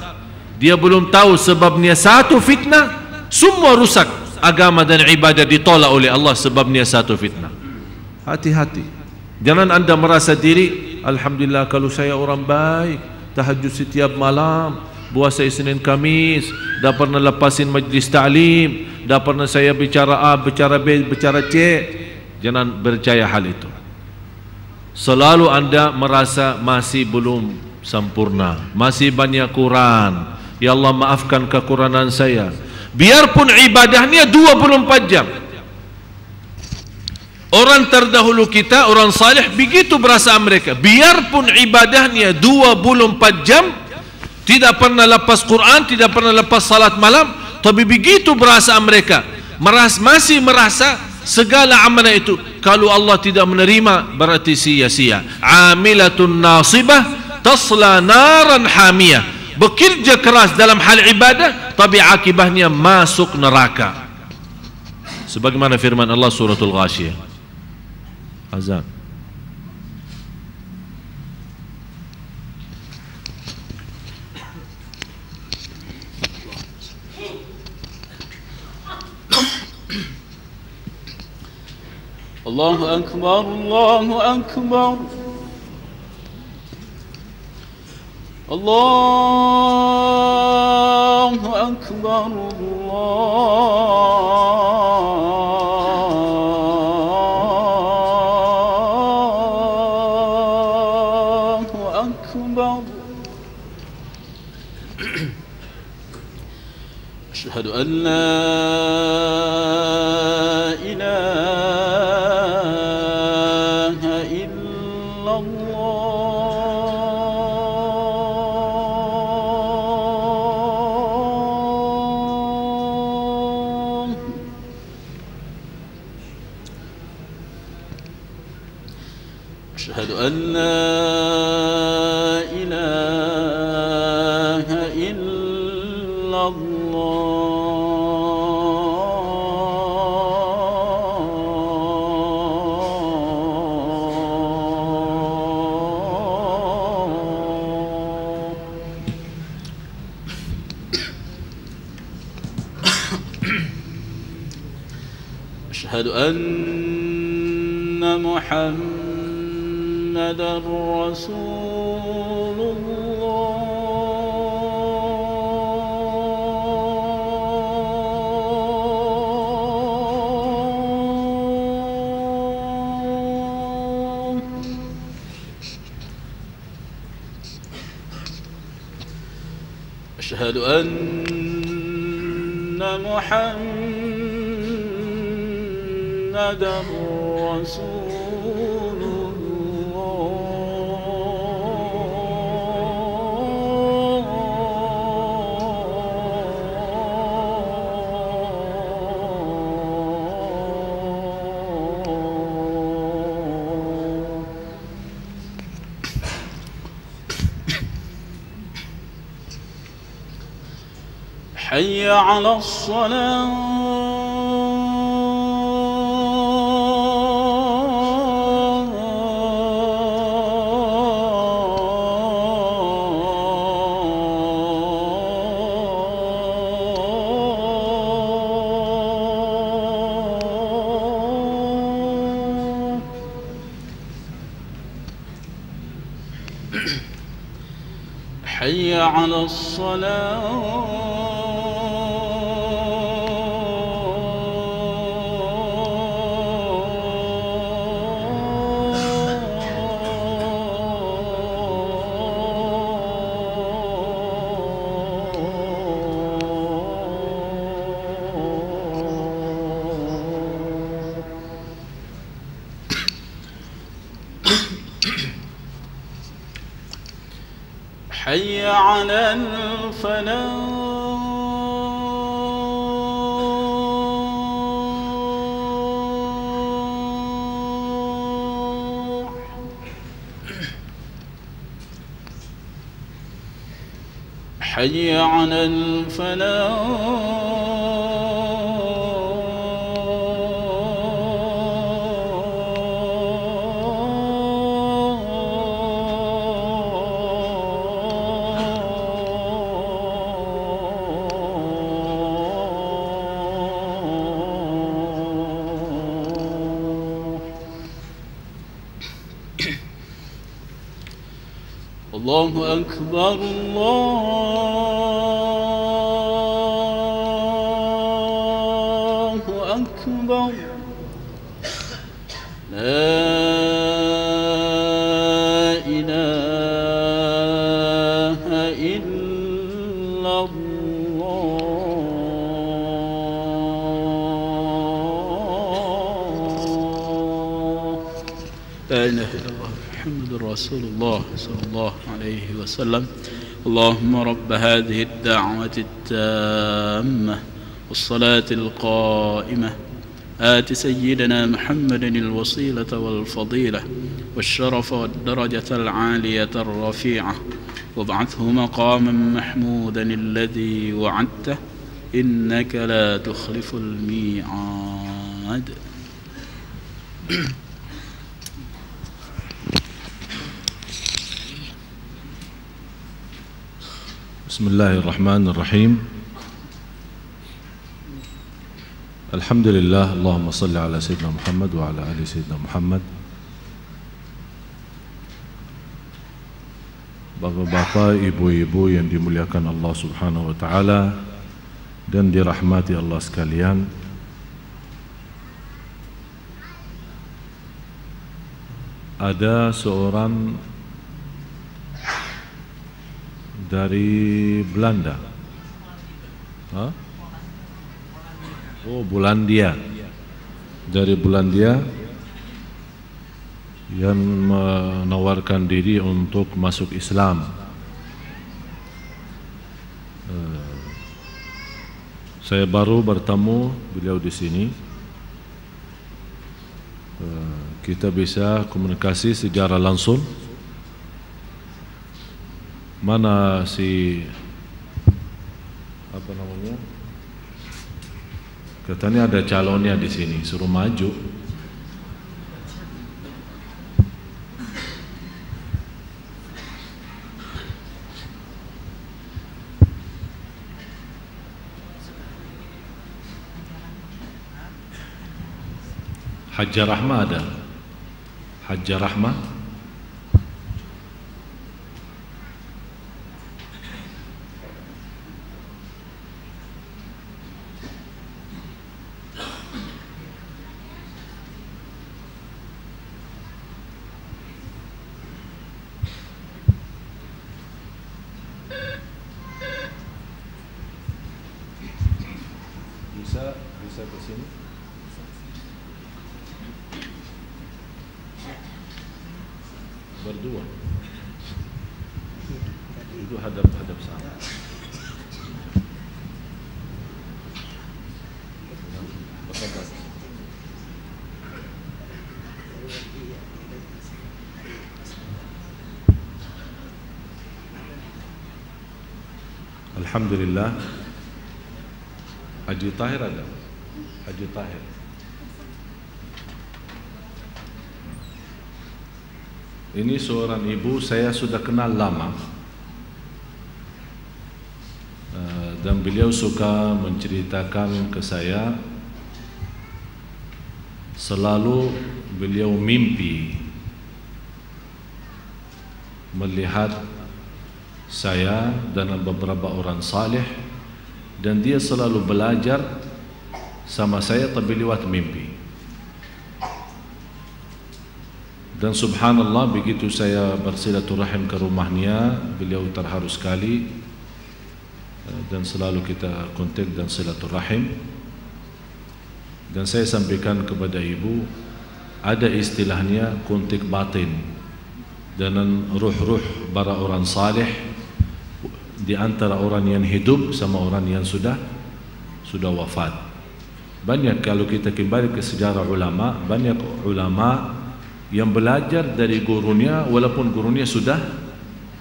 Dia belum tahu sebabnya satu fitnah, semua rusak. Agama dan ibadah ditolak oleh Allah sebabnya satu fitnah. Hati-hati, jangan anda merasa diri, alhamdulillah kalau saya orang baik, tahajud setiap malam, puasa Isnin Kamis, dah pernah lepasin majlis ta'lim, dah pernah saya bicara A, bicara B, bicara C. Jangan percaya hal itu. Selalu anda merasa masih belum sempurna, masih banyak kurang. Ya Allah, maafkan kekurangan saya. Biarpun ibadahnya 24 jam. Orang terdahulu kita, orang salih, begitu berasa mereka. Biarpun ibadahnya 24 jam, tidak pernah lepas Quran, tidak pernah lepas salat malam, tapi begitu berasa mereka. Masih merasa segala amalan itu kalau Allah tidak menerima berarti sia-sia. Amilatun nasibah tasla naran hamiyah. Bekerja keras dalam hal ibadah tapi akibatnya masuk neraka. Sebagaimana firman Allah suratul Ghashiyah. Azan. Allahu Akbar, Allahu Akbar, Allahu Akbar, Allahu Akbar. Asyhadu an la أشهد أن لا إله إلا الله. أشهد أن محمد رسول الله. أشهد أن محمد رسول الله. حي على حي على حي على الفلاح حي على الله أكبر الله أكبر لا إله إلا الله لا إله إلا الله محمد رسول الله صلى الله عليه وسلم اللهم رب هذه الدعوة التامة والصلاة القائمة آت سيدنا محمد الوسيلة والفضيلة والشرف والدرجة العالية الرفيعة وابعثه مقاما محمودا الذي وعدته إنك لا تخلف الميعاد. بسم الله الرحمن الرحيم. الحمد لله اللهم صل على سيدنا محمد وعلى آل سيدنا محمد. Bapak-bapak, ibu-ibu yang dimuliakan Allah Subhanahu wa taala dan dirahmati Allah sekalian. Ada seorang dari Belanda. Oh, Bulandia. Dari Bulandia yang menawarkan diri untuk masuk Islam. Saya baru bertemu beliau di sini. Kita bisa komunikasi secara langsung. Mana si apa namanya? Katanya ada calonnya di sini, suruh maju. Hajjah Rahmah ada. Hajjah Rahmah. Bisa ke sini. Berdua. Itu hadap sana. Alhamdulillah, Haji Tahir ada? Haji Tahir. Ini seorang ibu saya sudah kenal lama, dan beliau suka menceritakan ke saya, selalu beliau mimpi melihat saya dan beberapa orang saleh, dan dia selalu belajar sama saya tapi lewat mimpi. Dan subhanallah, begitu saya bersilaturahim ke rumahnya, beliau terharu sekali, dan selalu kita kontak dan silaturahim. Dan saya sampaikan kepada ibu, ada istilahnya kontak batin dengan ruh-ruh para orang saleh di antara orang yang hidup sama orang yang sudah wafat. Banyak kalau kita kembali ke sejarah ulama, banyak ulama yang belajar dari gurunya walaupun gurunya sudah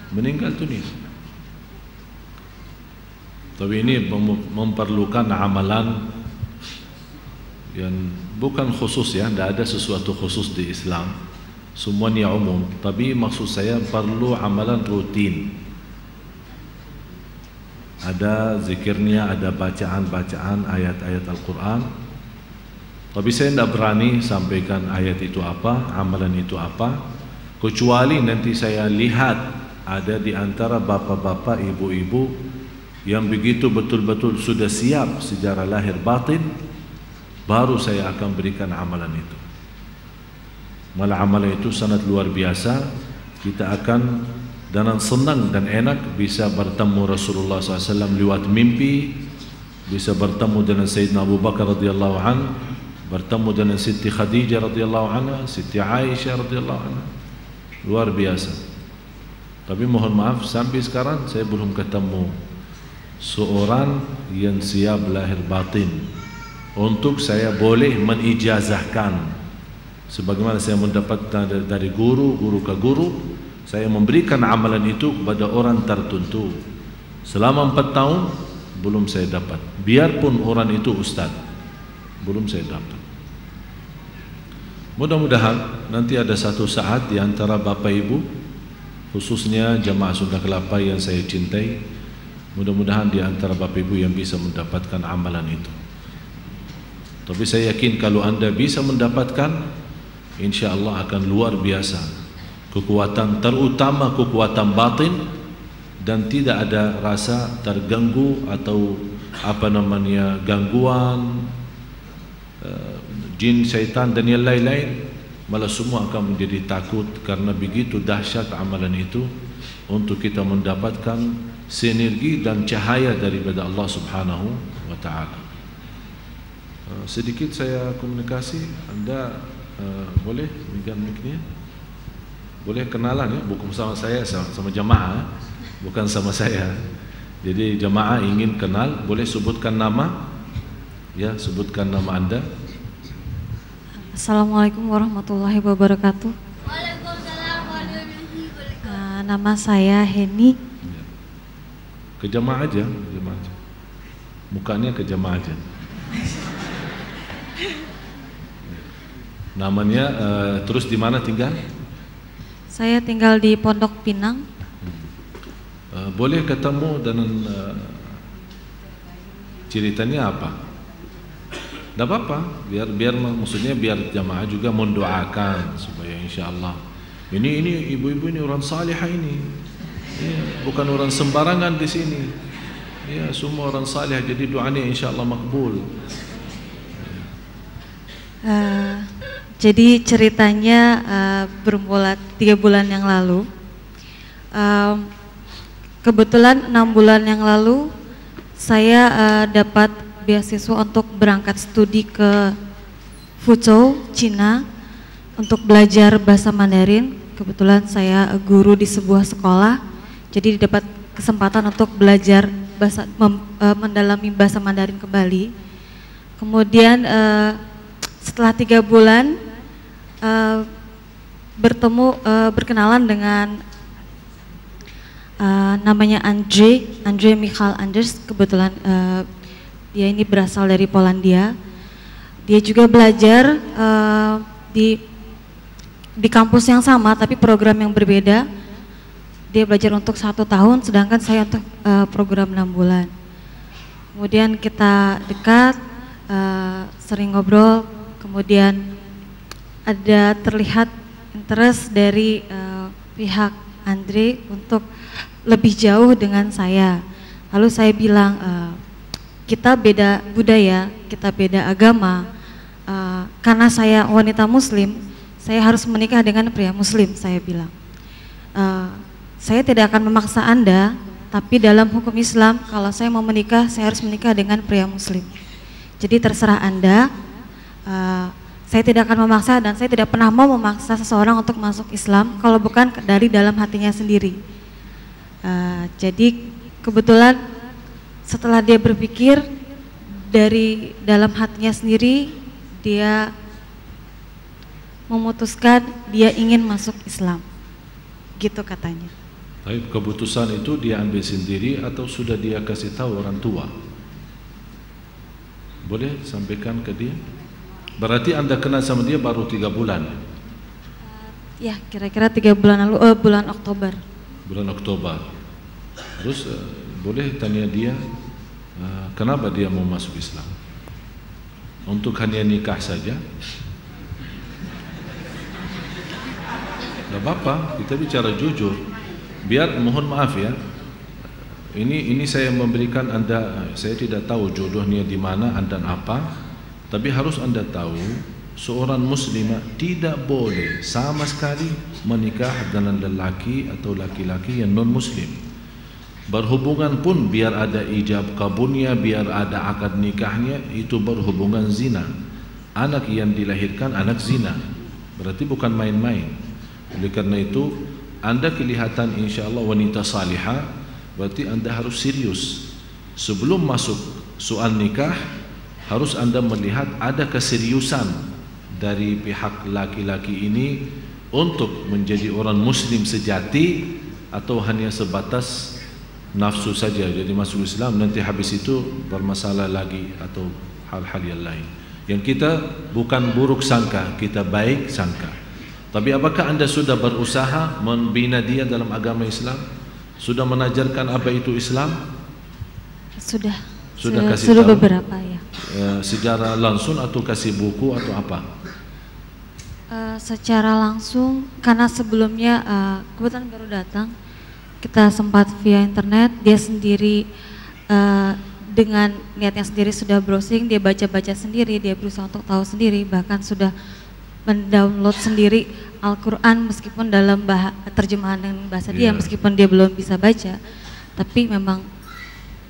meninggal dunia. Tapi ini memerlukan amalan yang bukan khusus ya, tidak ada sesuatu khusus di Islam, semuanya umum. Tapi maksud saya perlu amalan rutin. Ada zikirnya, ada bacaan-bacaan ayat-ayat Al-Quran. Tapi saya tidak berani sampaikan ayat itu apa, amalan itu apa, kecuali nanti saya lihat ada di antara bapak-bapak, ibu-ibu yang begitu betul-betul sudah siap secara lahir batin, baru saya akan berikan amalan itu. Malah amalan itu sangat luar biasa. Kita akan dengan senang dan enak bisa bertemu Rasulullah SAW lewat mimpi, bisa bertemu dengan Sayyidina Abu Bakar radhiyallahu anhu, bertemu dengan Siti Khadijah radhiyallahu anha, Siti Aisyah radhiyallahu anha. Luar biasa. Tapi mohon maaf, sampai sekarang saya belum ketemu seorang yang siap lahir batin untuk saya boleh menijazahkan. Sebagaimana saya mendapatkan dari guru ke guru, saya memberikan amalan itu kepada orang tertentu. Selama 4 tahun belum saya dapat. Biarpun orang itu ustaz, belum saya dapat. Mudah-mudahan nanti ada satu saat di antara Bapak Ibu, khususnya jamaah Sunda Kelapa yang saya cintai, mudah-mudahan di antara Bapak Ibu yang bisa mendapatkan amalan itu. Tapi saya yakin kalau Anda bisa mendapatkan, insya Allah akan luar biasa. Kekuatan, terutama kekuatan batin, dan tidak ada rasa terganggu atau gangguan jin, syaitan dan yang lain-lain. Malah semua akan menjadi takut karena begitu dahsyat amalan itu untuk kita mendapatkan sinergi dan cahaya daripada Allah Subhanahu wa taala. Sedikit saya komunikasi, Anda boleh megang mic-nya? Boleh kenalan ya, bukan sama saya, sama jamaah, bukan sama saya. Jadi jamaah ingin kenal, boleh sebutkan nama? Ya, sebutkan nama Anda. Assalamualaikum warahmatullahi wabarakatuh. Waalaikumsalam warahmatullahi wabarakatuh. Nama saya Heni. Ke jamaah aja, jamaah aja. Mukanya ke jamaah aja. Namanya terus di mana tinggal? Saya tinggal di Pondok Pinang. Boleh ketemu dengan ceritanya apa? Tidak apa-apa, biar maksudnya biar jamaah juga mendoakan supaya insya-Allah ini ibu-ibu ini orang salihah ini, ya, bukan orang sembarangan di sini, ya semua orang salih, jadi doanya insya-Allah makbul. Jadi ceritanya bermula 3 bulan yang lalu. Kebetulan 6 bulan yang lalu saya dapat beasiswa untuk berangkat studi ke Fuzhou, Cina untuk belajar bahasa Mandarin. Kebetulan saya guru di sebuah sekolah, jadi dapat kesempatan untuk belajar mendalami bahasa Mandarin kembali. Kemudian setelah 3 bulan berkenalan dengan namanya Andre Michael Anders. Kebetulan Dia ini berasal dari Polandia. Dia juga belajar di kampus yang sama tapi program yang berbeda. Dia belajar untuk 1 tahun, sedangkan saya untuk program 6 bulan. Kemudian kita dekat, sering ngobrol, kemudian ada terlihat interest dari pihak Andre untuk lebih jauh dengan saya. Lalu saya bilang, kita beda budaya, kita beda agama, karena saya wanita muslim, saya harus menikah dengan pria muslim, saya bilang. Saya tidak akan memaksa Anda, tapi dalam hukum Islam, kalau saya mau menikah, saya harus menikah dengan pria muslim. Jadi terserah Anda, saya tidak akan memaksa dan saya tidak pernah mau memaksa seseorang untuk masuk Islam kalau bukan dari dalam hatinya sendiri. Jadi kebetulan setelah dia berpikir dari dalam hatinya sendiri, dia memutuskan dia ingin masuk Islam, gitu katanya. Baik, keputusan itu dia ambil sendiri atau sudah dia kasih tahu orang tua? Boleh sampaikan ke dia? Berarti Anda kenal sama dia baru 3 bulan? Ya, kira-kira 3 bulan lalu, bulan Oktober. Bulan Oktober. Terus boleh tanya dia kenapa dia mau masuk Islam? Untuk hanya nikah saja? Gak apa-apa, kita bicara jujur. Biar, mohon maaf ya, ini saya memberikan Anda, saya tidak tahu jodohnya di mana dan apa, tapi harus Anda tahu seorang muslimah tidak boleh sama sekali menikah dengan lelaki atau laki-laki yang non muslim. Berhubungan pun biar ada ijab kabulnya, biar ada akad nikahnya, itu berhubungan zina. Anak yang dilahirkan anak zina, berarti bukan main-main. Oleh karena itu Anda kelihatan insyaAllah wanita salihah, berarti Anda harus serius. Sebelum masuk soal nikah, harus Anda melihat ada keseriusan dari pihak laki-laki ini untuk menjadi orang muslim sejati atau hanya sebatas nafsu saja. Jadi masuk Islam nanti habis itu bermasalah lagi atau hal-hal yang lain. Yang kita bukan buruk sangka, kita baik sangka. Tapi apakah Anda sudah berusaha membina dia dalam agama Islam? Sudah menajarkan apa itu Islam? Sudah kasih tahu? Beberapa ya. Secara langsung atau kasih buku atau apa? Secara langsung, karena sebelumnya kebetulan baru datang, kita sempat via internet, dia sendiri dengan niatnya sendiri sudah browsing, dia baca-baca sendiri, dia berusaha untuk tahu sendiri, bahkan sudah mendownload sendiri Al-Quran meskipun dalam terjemahan dengan bahasa dia, meskipun dia belum bisa baca, tapi memang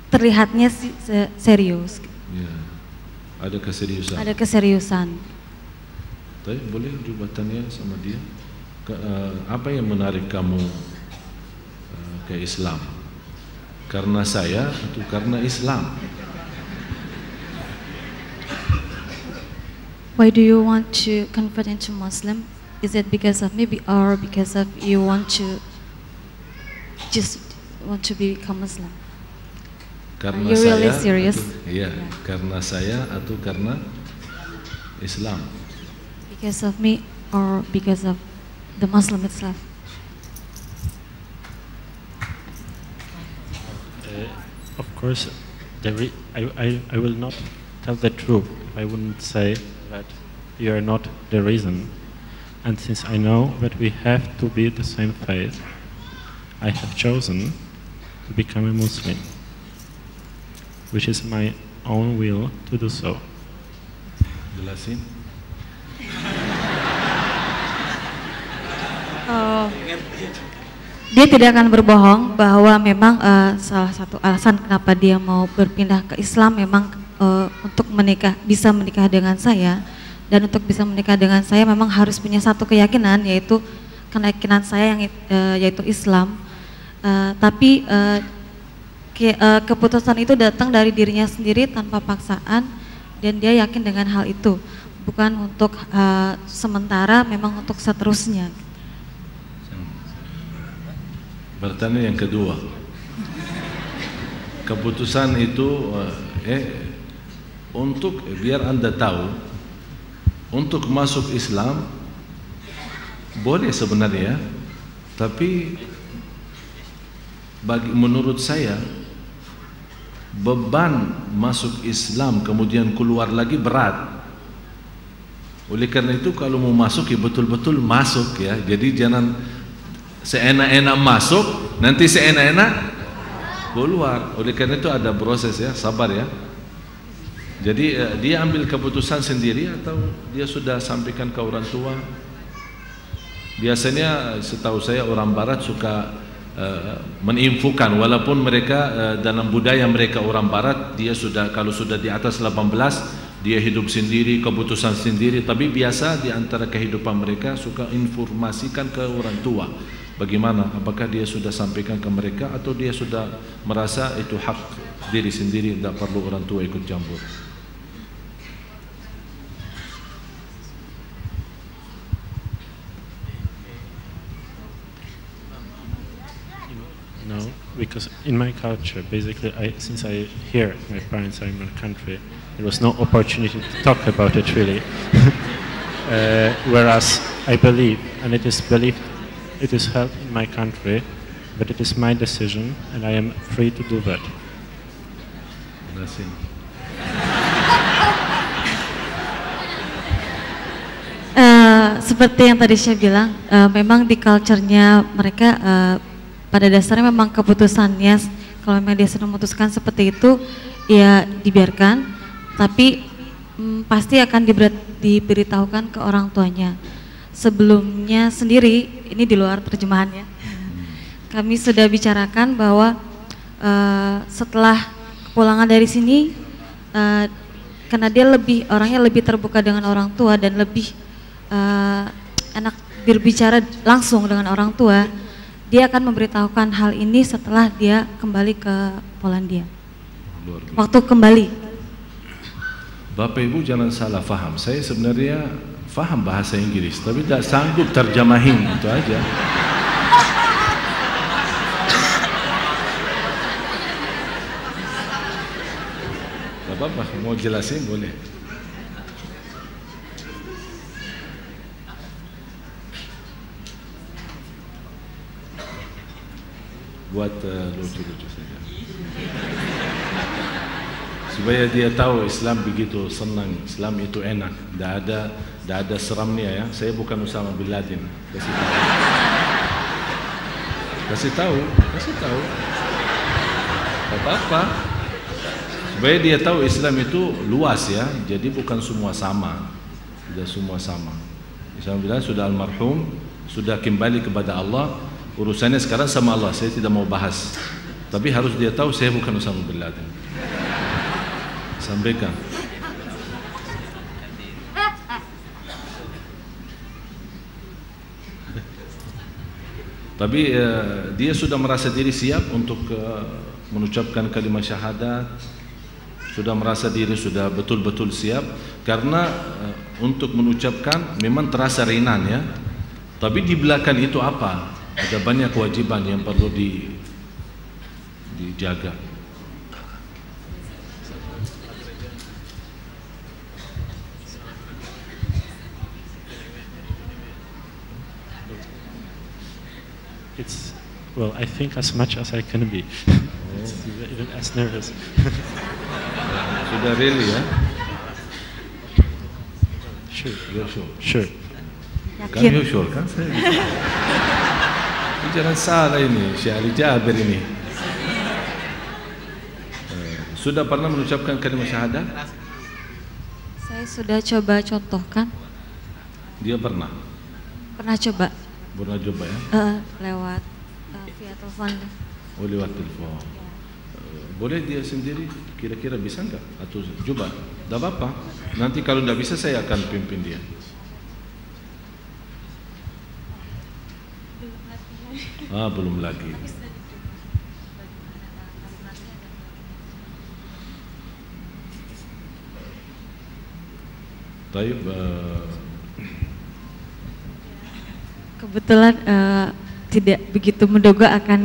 terlihatnya serius. Ada keseriusan. Ada keseriusan. Tapi boleh coba tanya sama dia, apa yang menarik kamu ke Islam? Karena saya atau karena Islam? Why do you want to convert into Muslim? Is it because of me or because of you want to become Muslim? Karena Are you really saya serious? Iya, karena saya atau karena Islam? Because of me or because of the Muslim itself? Of course, I will not tell the truth. I wouldn't say that you are not the reason. And since I know that we have to be the same faith, I have chosen to become a Muslim, which is my own will to do so. Jelasin. Dia tidak akan berbohong bahwa memang salah satu alasan kenapa dia mau berpindah ke Islam memang untuk bisa menikah dengan saya, dan untuk bisa menikah dengan saya memang harus punya satu keyakinan, yaitu keyakinan saya yaitu Islam. Tapi keputusan itu datang dari dirinya sendiri tanpa paksaan, dan dia yakin dengan hal itu, bukan untuk sementara, memang untuk seterusnya. Pertanyaan yang kedua, keputusan itu untuk biar Anda tahu, untuk masuk Islam boleh sebenarnya, tapi menurut saya beban masuk Islam kemudian keluar lagi berat. Oleh karena itu kalau mau masuk ya betul-betul masuk ya. Jadi jangan seenak-enak masuk, nanti seenak-enak keluar. Oleh karena itu ada proses ya, sabar ya. Jadi dia ambil keputusan sendiri atau dia sudah sampaikan ke orang tua? Biasanya setahu saya orang barat suka meninfokan, walaupun mereka dalam budaya mereka orang barat, dia sudah kalau sudah di atas 18 dia hidup sendiri, keputusan sendiri, tapi biasa di antara kehidupan mereka suka informasikan ke orang tua. Bagaimana? Apakah dia sudah sampaikan ke mereka atau dia sudah merasa itu hak diri sendiri, tidak perlu orang tua ikut campur? No, because in my culture, basically, since I hear my parents are in my country, there was no opportunity to talk about it really. Whereas I believe, and it is believed, it is held in my country, but it is my decision, and I am free to do that. Seperti yang tadi saya bilang, memang di culture-nya mereka pada dasarnya memang keputusannya, kalau memang dia sudah memutuskan seperti itu, ya dibiarkan, tapi pasti akan diberitahukan ke orang tuanya. Sebelumnya sendiri, ini di luar terjemahannya, kami sudah bicarakan bahwa setelah kepulangan dari sini, karena dia orangnya lebih terbuka dengan orang tua dan lebih enak berbicara langsung dengan orang tua, dia akan memberitahukan hal ini setelah dia kembali ke Polandia. Waktu kembali. Bapak Ibu jangan salah faham, saya sebenarnya faham bahasa Inggris, tapi tidak sanggup terjemahin, itu aja. Gak apa-apa, mau jelasin boleh. Buat lucu-lucu saja, supaya dia tahu Islam begitu senang, Islam itu enak, tidak ada seramnya ya. Saya bukan Usama bin Laden, kasih tahu, apa-apa, supaya dia tahu Islam itu luas ya. Jadi bukan semua sama, tidak semua sama. Islam bilang sudah almarhum, sudah kembali kepada Allah. Urusannya sekarang sama Allah, saya tidak mau bahas. Tapi harus dia tahu saya bukan Usama bin Laden. Sampaikan. Tapi dia sudah merasa diri siap untuk mengucapkan kalimat syahadat. Sudah merasa diri sudah betul-betul siap. Karena untuk mengucapkan memang terasa ringan ya. Tapi di belakang itu apa? Ada banyak kewajiban yang perlu dijaga. Well, I think as much as I can be. Even as nervous. Sudah really ya? Sure. You're sure? Sure. Kan you sure kan? Jangan salah ini, Syekh Ali Jabir ini. Sudah pernah mengucapkan kalimat syahadat? Saya sudah coba contohkan. Dia pernah? Pernah coba. Pernah coba ya? Lewat via telepon. Oh lewat telepon. Boleh dia sendiri? Kira-kira bisa enggak? Atau coba? Tidak apa-apa. Nanti kalau tidak bisa saya akan pimpin dia. Belum lagi. Taib. Kebetulan tidak begitu menduga akan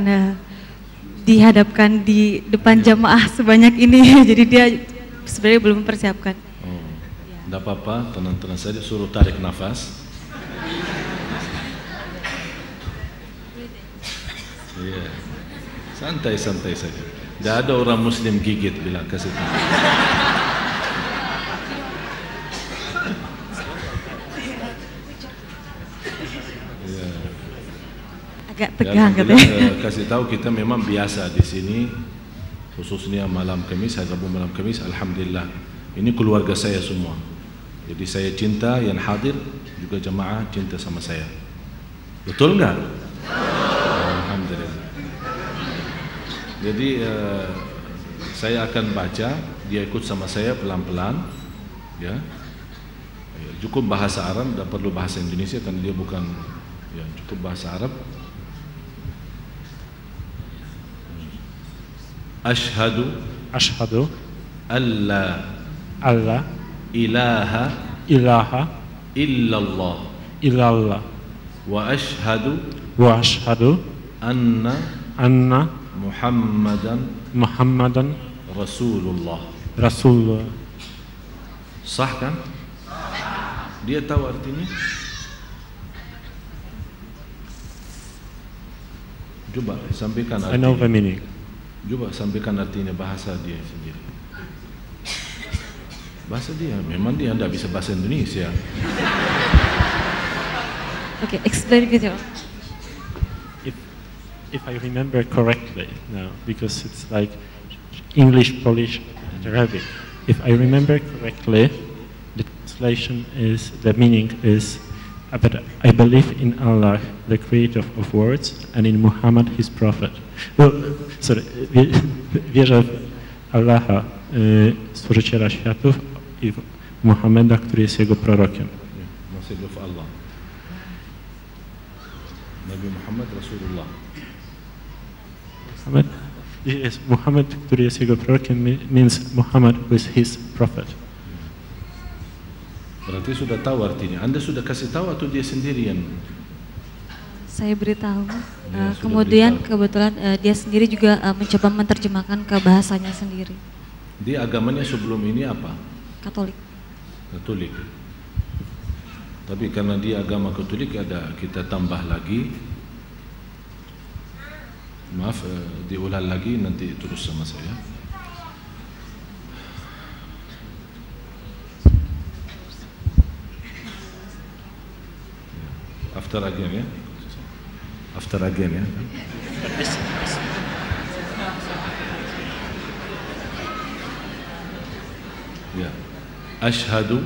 dihadapkan di depan jamaah sebanyak ini. Jadi dia sebenarnya belum mempersiapkan. Oh, tidak apa-apa, tenang-tenang saja, suruh tarik nafas. Iya, santai-santai saja. Tidak ada orang Muslim gigit bila kasih tahu. Iya. Agak tegang katanya. Kasih tahu kita memang biasa di sini, khususnya malam Kamis, hari Rabu malam Kamis. Alhamdulillah, ini keluarga saya semua. Jadi saya cinta yang hadir, juga jemaah cinta sama saya. Betul nggak? Alhamdulillah. Jadi saya akan baca, dia ikut sama saya pelan-pelan, ya. Cukup bahasa Arab, tidak perlu bahasa Indonesia karena dia bukan, ya, cukup bahasa Arab. Ashhadu alla ilaha illallah wa ashhadu anna Muhammadan Rasulullah. Sah kan? Dia tahu artinya? Coba sampaikan artinya. I know the meaning. Coba sampaikan artinya bahasa dia sendiri. Bahasa dia, memang dia tidak bisa bahasa Indonesia. Okay, explain gitu. If I remember correctly now, because it's like English, Polish, and Arabic. If I remember correctly, the translation is, the meaning is, but I believe in Allah, the creator of words, and in Muhammad, his prophet. Wierzę w Allaha, stworzyciela światów, i w Muhammada, który jest jego prorokiem. Maksudnya Allah. Nabi Muhammad Rasulullah. Muhammad, który jest jego prorokiem, means Muhammad was his prophet. Berarti sudah tahu artinya. Anda sudah kasih tahu atau dia sendirian? Saya beritahu. Ya, Kemudian beritahu. kebetulan dia sendiri juga mencoba menerjemahkan ke bahasanya sendiri. Dia agamanya sebelum ini apa? Katolik. Katolik. Tapi karena dia agama Katolik, ada kita tambah lagi. Maaf, diulang lagi, nanti terus sama saya. After again ya. After again ya. Ya. Ashhadu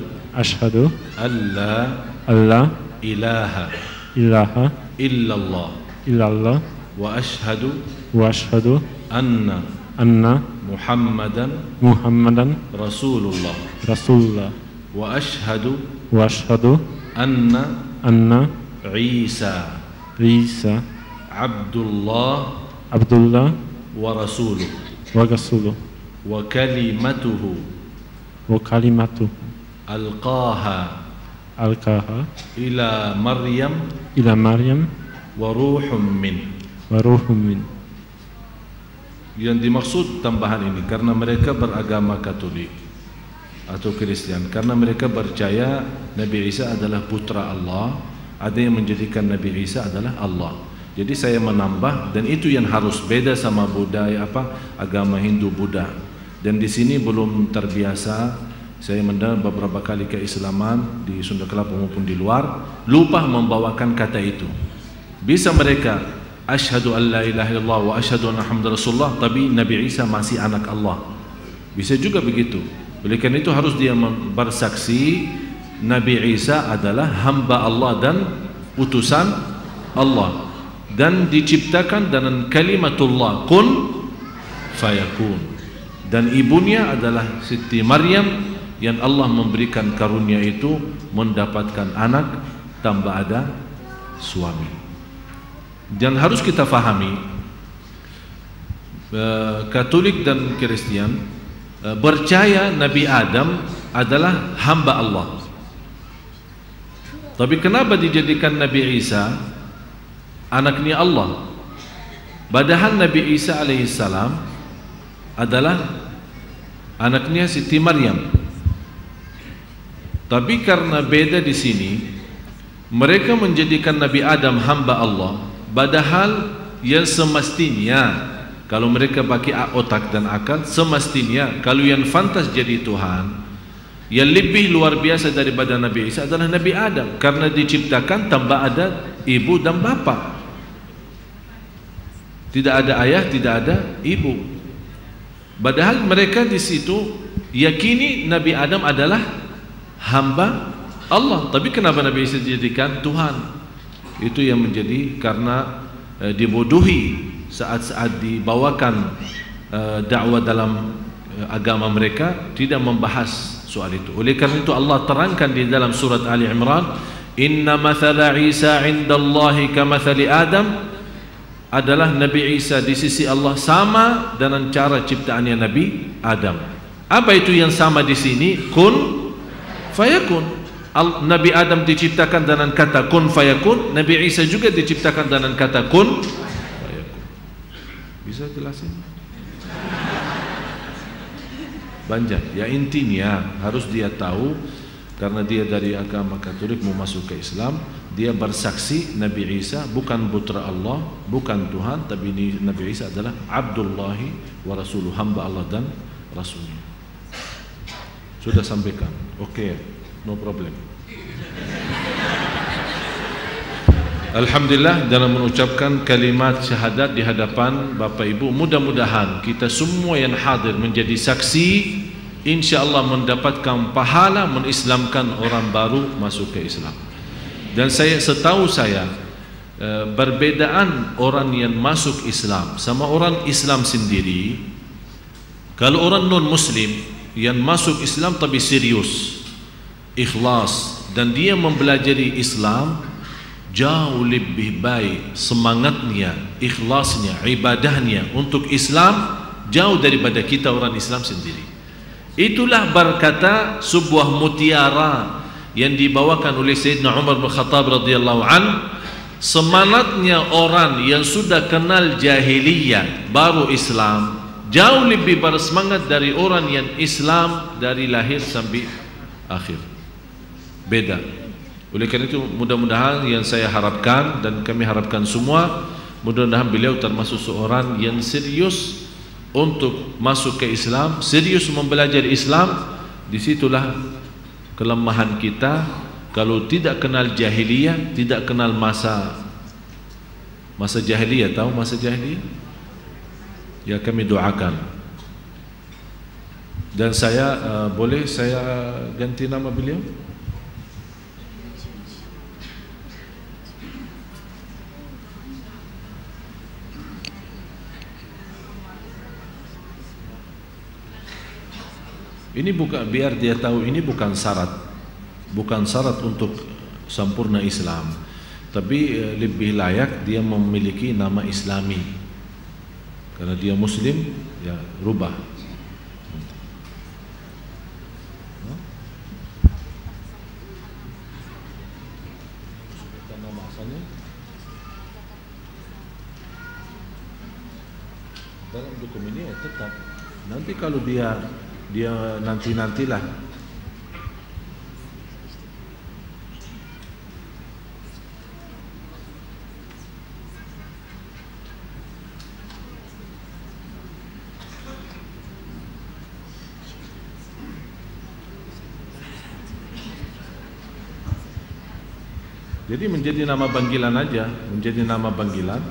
alla ilaha illallah wa ashhadu anna Muhammadan Rasulullah wa ashhadu anna Isa Abdullah wa rasuluh wa kalimatuhu alqaha ila Maryam wa ruhum min. Yang dimaksud tambahan ini karena mereka beragama Katolik atau Kristen, karena mereka percaya Nabi Isa adalah putra Allah, ada yang menjadikan Nabi Isa adalah Allah. Jadi saya menambah, dan itu yang harus beda sama budaya agama Hindu Buddha. Dan di sini belum terbiasa. Saya mendengar beberapa kali keislaman di Sunda Kelapa maupun di luar lupa membawakan kata itu. Bisa mereka asyhadu an la ilaha illallah wa asyhadu anna Muhammadar Rasulullah, tapi Nabi Isa masih anak Allah. Bisa juga begitu. Oleh karena itu harus dia bersaksi Nabi Isa adalah hamba Allah dan utusan Allah, dan diciptakan dengan kalimatullah kun fayakun, dan ibunya adalah Siti Maryam yang Allah memberikan karunia itu mendapatkan anak tanpa ada suami. Dan harus kita fahami, Katolik dan Kristen percaya Nabi Adam adalah hamba Allah. Tapi kenapa dijadikan Nabi Isa anaknya Allah? Padahal Nabi Isa alaihissalam adalah anaknya Siti Maryam. Tapi karena beda di sini, mereka menjadikan Nabi Adam hamba Allah, padahal yang semestinya kalau mereka pakai otak dan akal, semestinya kalau yang fantas jadi Tuhan, yang lebih luar biasa daripada Nabi Isa adalah Nabi Adam, karena diciptakan tanpa ada ibu dan bapa. Tidak ada ayah, tidak ada ibu. Padahal mereka di situ yakini Nabi Adam adalah hamba Allah. Tapi kenapa Nabi Isa dijadikan Tuhan? Itu yang menjadi karena dibodohi saat-saat dibawakan dakwah dalam agama mereka, tidak membahas soal itu. Oleh karena itu Allah terangkan di dalam surat Ali Imran, inna mathala Isa indallahi kamathali Adam, adalah Nabi Isa di sisi Allah sama dengan cara ciptaannya Nabi Adam. Apa itu yang sama di sini? Kun fayakun. Nabi Adam diciptakan dengan kata kun fayakun, Nabi Isa juga diciptakan dengan kata kun fayakun. Bisa jelasin? Banyak. Ya intinya harus dia tahu, karena dia dari agama Katolik mau masuk ke Islam, dia bersaksi Nabi Isa bukan putra Allah, bukan Tuhan, tapi Nabi Isa adalah Abdullahi wa Rasuluh, hamba Allah dan Rasulnya. Sudah sampaikan? Oke, no problem. Alhamdulillah, dalam mengucapkan kalimat syahadat di hadapan Bapak Ibu, mudah-mudahan kita semua yang hadir menjadi saksi, InsyaAllah mendapatkan pahala mengislamkan orang baru masuk ke Islam. Dan setahu saya, perbedaan orang yang masuk Islam sama orang Islam sendiri, kalau orang non-Muslim yang masuk Islam tapi serius, ikhlas, dan dia mempelajari Islam, jauh lebih baik semangatnya, ikhlasnya, ibadahnya untuk Islam jauh daripada kita orang Islam sendiri. Itulah berkata sebuah mutiara yang dibawakan oleh Sayyidina Umar bin Khattab radhiyallahu an, semangatnya orang yang sudah kenal jahiliyah baru Islam jauh lebih bersemangat dari orang yang Islam dari lahir sampai akhir. Beda. Oleh karena itu mudah-mudahan yang saya harapkan dan kami harapkan semua, mudah-mudahan beliau termasuk seorang yang serius untuk masuk ke Islam, serius mempelajari Islam. Disitulah kelemahan kita. Kalau tidak kenal jahiliyah, tidak kenal masa jahiliyah. Tahu masa jahiliyah? Ya, kami doakan. Dan saya boleh saya ganti nama beliau? Ini bukan, biar dia tahu ini bukan syarat untuk sempurna Islam, tapi lebih layak dia memiliki nama Islami karena dia Muslim, ya rubah. Nama asalnya dalam dokumen ini ya tetap. Nanti kalau dia nantilah. Jadi menjadi nama panggilan aja, menjadi nama panggilan.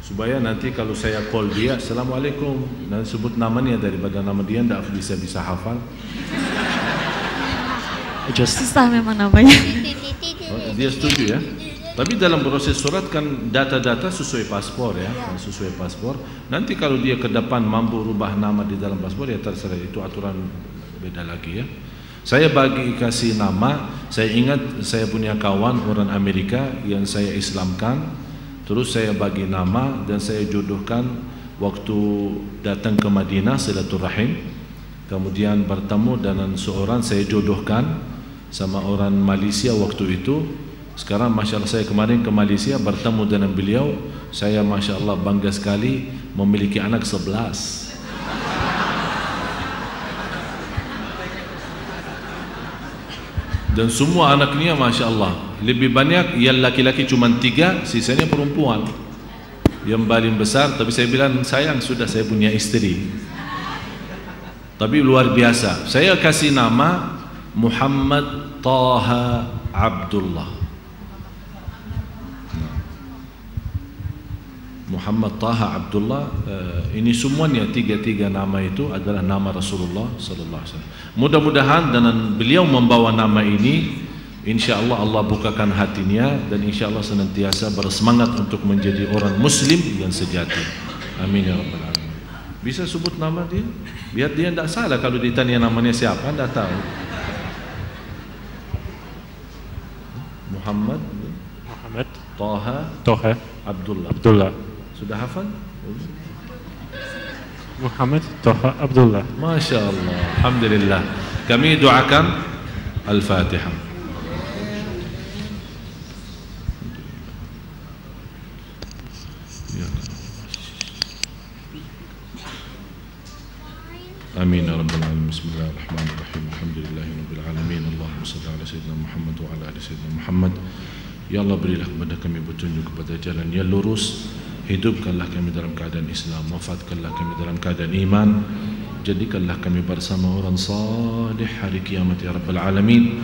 Supaya nanti kalau saya call dia, Assalamualaikum, dan sebut namanya daripada nama dia, tidak bisa hafal. Susah memang namanya. Dia setuju ya. Tapi dalam proses surat kan data-data sesuai paspor ya, sesuai paspor. Nanti kalau dia ke depan mampu rubah nama di dalam paspor ya terserah, itu aturan beda lagi ya. Saya bagi kasih nama, saya ingat saya punya kawan orang Amerika yang saya Islamkan. Terus saya bagi nama dan saya jodohkan waktu datang ke Madinah silaturahim. Kemudian bertemu dengan seorang saya jodohkan sama orang Malaysia waktu itu. Sekarang Masya Allah saya kemarin ke Malaysia bertemu dengan beliau. Saya Masya Allah bangga sekali memiliki anak 11. Dan semua anaknya Masya Allah, lebih banyak yang laki-laki cuma 3, sisanya perempuan. Yang paling besar, tapi saya bilang sayang sudah saya punya istri. Tapi luar biasa, saya kasih nama Muhammad Taha Abdullah. Muhammad Taha Abdullah, ini semuanya 3 nama itu adalah nama Rasulullah sallallahu alaihi wasallam. Mudah-mudahan dengan beliau membawa nama ini, insyaallah Allah bukakan hatinya dan insyaallah senantiasa bersemangat untuk menjadi orang muslim yang sejati. Amin ya rabbal alamin. Bisa sebut nama dia? Biar dia tidak salah kalau ditanya namanya siapa, tidak tahu. Muhammad Taha Abdullah. Sudah hafal? Muhammad Taha Abdullah. Masya Allah. Alhamdulillah. Kami doakan Al-Fatihah. Amin ya rabbal alamin. Bismillahirrahmanirrahim. Alhamdulillahirabbil alamin. Allahumma shalli ala sayyidina Muhammad wa ala ali sayyidina Muhammad. Ya Allah, berilah kepada kami petunjuk kepada jalan yang lurus. Hidupkanlah kami dalam keadaan Islam, wafatkanlah kami dalam keadaan iman. Jadikanlah kami bersama orang salih hari kiamat ya rabbal alamin.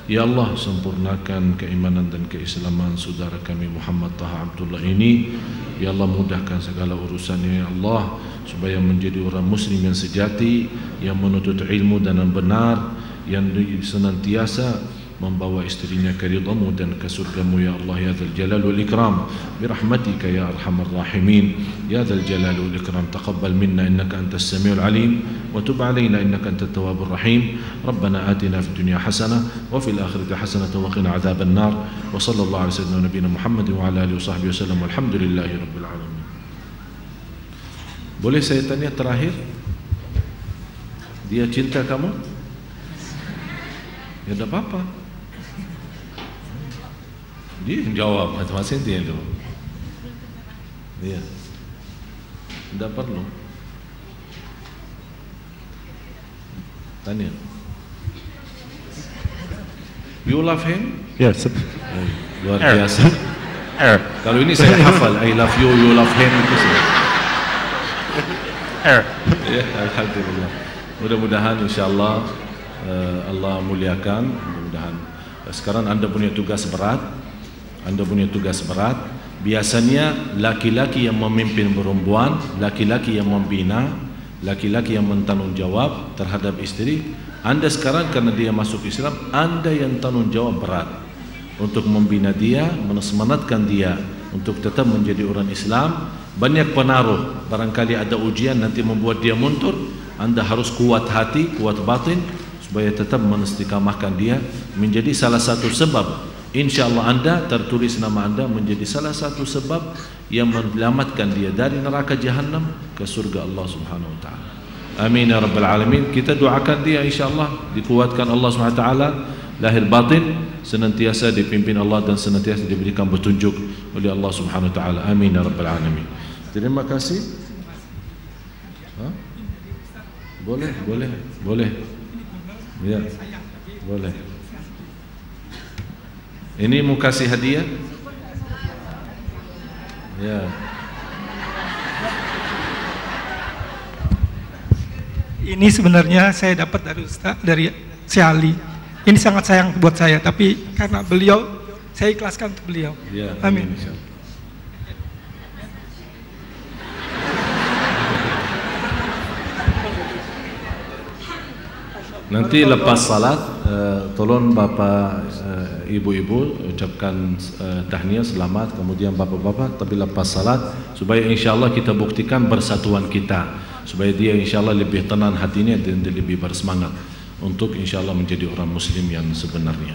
Ya Allah, sempurnakan keimanan dan keislaman saudara kami Muhammad Taha Abdullah ini. Ya Allah, mudahkan segala urusannya ya Allah, supaya menjadi orang muslim yang sejati, yang menuntut ilmu dan yang benar, yang senantiasa membawa istrinya ke ridhamu dan ke surgamu ya Allah ya Dzal Jalal wal Ikram birahmatika ya arhamar rahimin ya Dzal Jalal wal Ikram. Taqabbal minna innaka antas samiul alim wa tub alaina innaka antat tawwabur rahim. Rabbana atina fid dunya hasanah wa fil akhirati hasanah wa qina adzaban nar. Wa sallallahu ala sayyidina nabiyina Muhammad wa ala alihi washabbihi wasallam walhamdulillahi rabbil alamin. Boleh saya tanya terakhir? Dia cinta kamu? Ya tidak apa-apa. Dia yang jawab, masing-masing dia yang jawab. Iya. Tidak perlu. Tanya. You love him? Yes. Luar biasa. Kalau ini saya hafal, I love you, you love him itu sih. Ya, alhamdulillah. Mudah-mudahan insyaallah Allah muliakan. Mudah-mudahan. Sekarang Anda punya tugas berat. Biasanya laki-laki yang memimpin perempuan, laki-laki yang membina, laki-laki yang bertanggung jawab terhadap istri. Anda sekarang karena dia masuk Islam, Anda yang tanggung jawab berat untuk membina dia, menesemanatkan dia untuk tetap menjadi orang Islam. Banyak penaruh, barangkali ada ujian nanti membuat dia mundur. Anda harus kuat hati, kuat batin supaya tetap menstiqamahkan dia menjadi salah satu sebab. InsyaAllah Anda tertulis nama Anda menjadi salah satu sebab yang menyelamatkan dia dari neraka Jahannam ke surga Allah Subhanahu Wa Taala. Amin ya rabbal alamin. Kita doakan dia insyaallah dikuatkan Allah Subhanahu Wa Taala lahir batin, senantiasa dipimpin Allah dan senantiasa diberikan petunjuk oleh Allah Subhanahu Wa Taala. Amin ya rabbal alamin. Terima kasih. Boleh. Ya. Boleh. Ini mau kasih hadiah? Ya. Ini sebenarnya saya dapat dari Ustaz, dari Si Ali. Ini sangat sayang buat saya, tapi karena beliau, saya ikhlaskan untuk beliau. Ya, amin. Nanti lepas salat, tolong bapak, ibu-ibu ucapkan tahniah selamat, kemudian bapak-bapak, tapi lepas salat supaya insyaallah kita buktikan persatuan kita, supaya dia insyaallah lebih tenang hatinya dan lebih bersemangat untuk insyaallah menjadi orang muslim yang sebenarnya.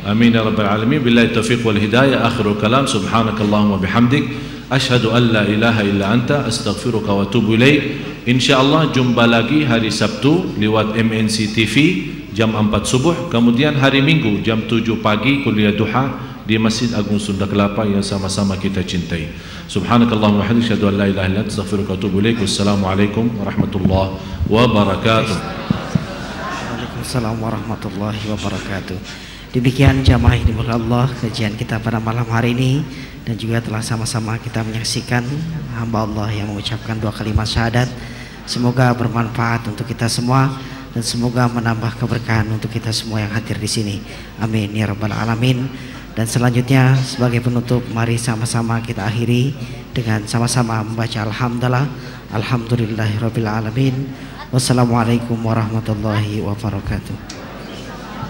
Amin ya rabbal alamin. Billahi taufiq wal hidayah. Akhirul kalam, subhanakallahumma bihamdik, asyhadu an la ilaha illa anta, astaghfiruka wa atubu ilaik. InsyaAllah jumpa lagi hari Sabtu lewat MNC TV jam 4 subuh. Kemudian hari Minggu jam 7 pagi kuliah duha di Masjid Agung Sunda Kelapa yang sama-sama kita cintai. Subhanakallahumma wa bihamdika asyhadu an la ilaha illa anta astaghfiruka wa atubu ilaik. Wassalamualaikum warahmatullahi wabarakatuh. Waalaikumsalam warahmatullahi wabarakatuh. Demikian jamaah yang dimuliakan Allah, kajian kita pada malam hari ini, dan juga telah sama-sama kita menyaksikan hamba Allah yang mengucapkan 2 kalimat syahadat. Semoga bermanfaat untuk kita semua dan semoga menambah keberkahan untuk kita semua yang hadir di sini. Amin ya rabbal alamin. Dan selanjutnya sebagai penutup, mari sama-sama kita akhiri dengan sama-sama membaca alhamdulillah, alhamdulillahirabbil alamin. Wassalamualaikum warahmatullahi wabarakatuh.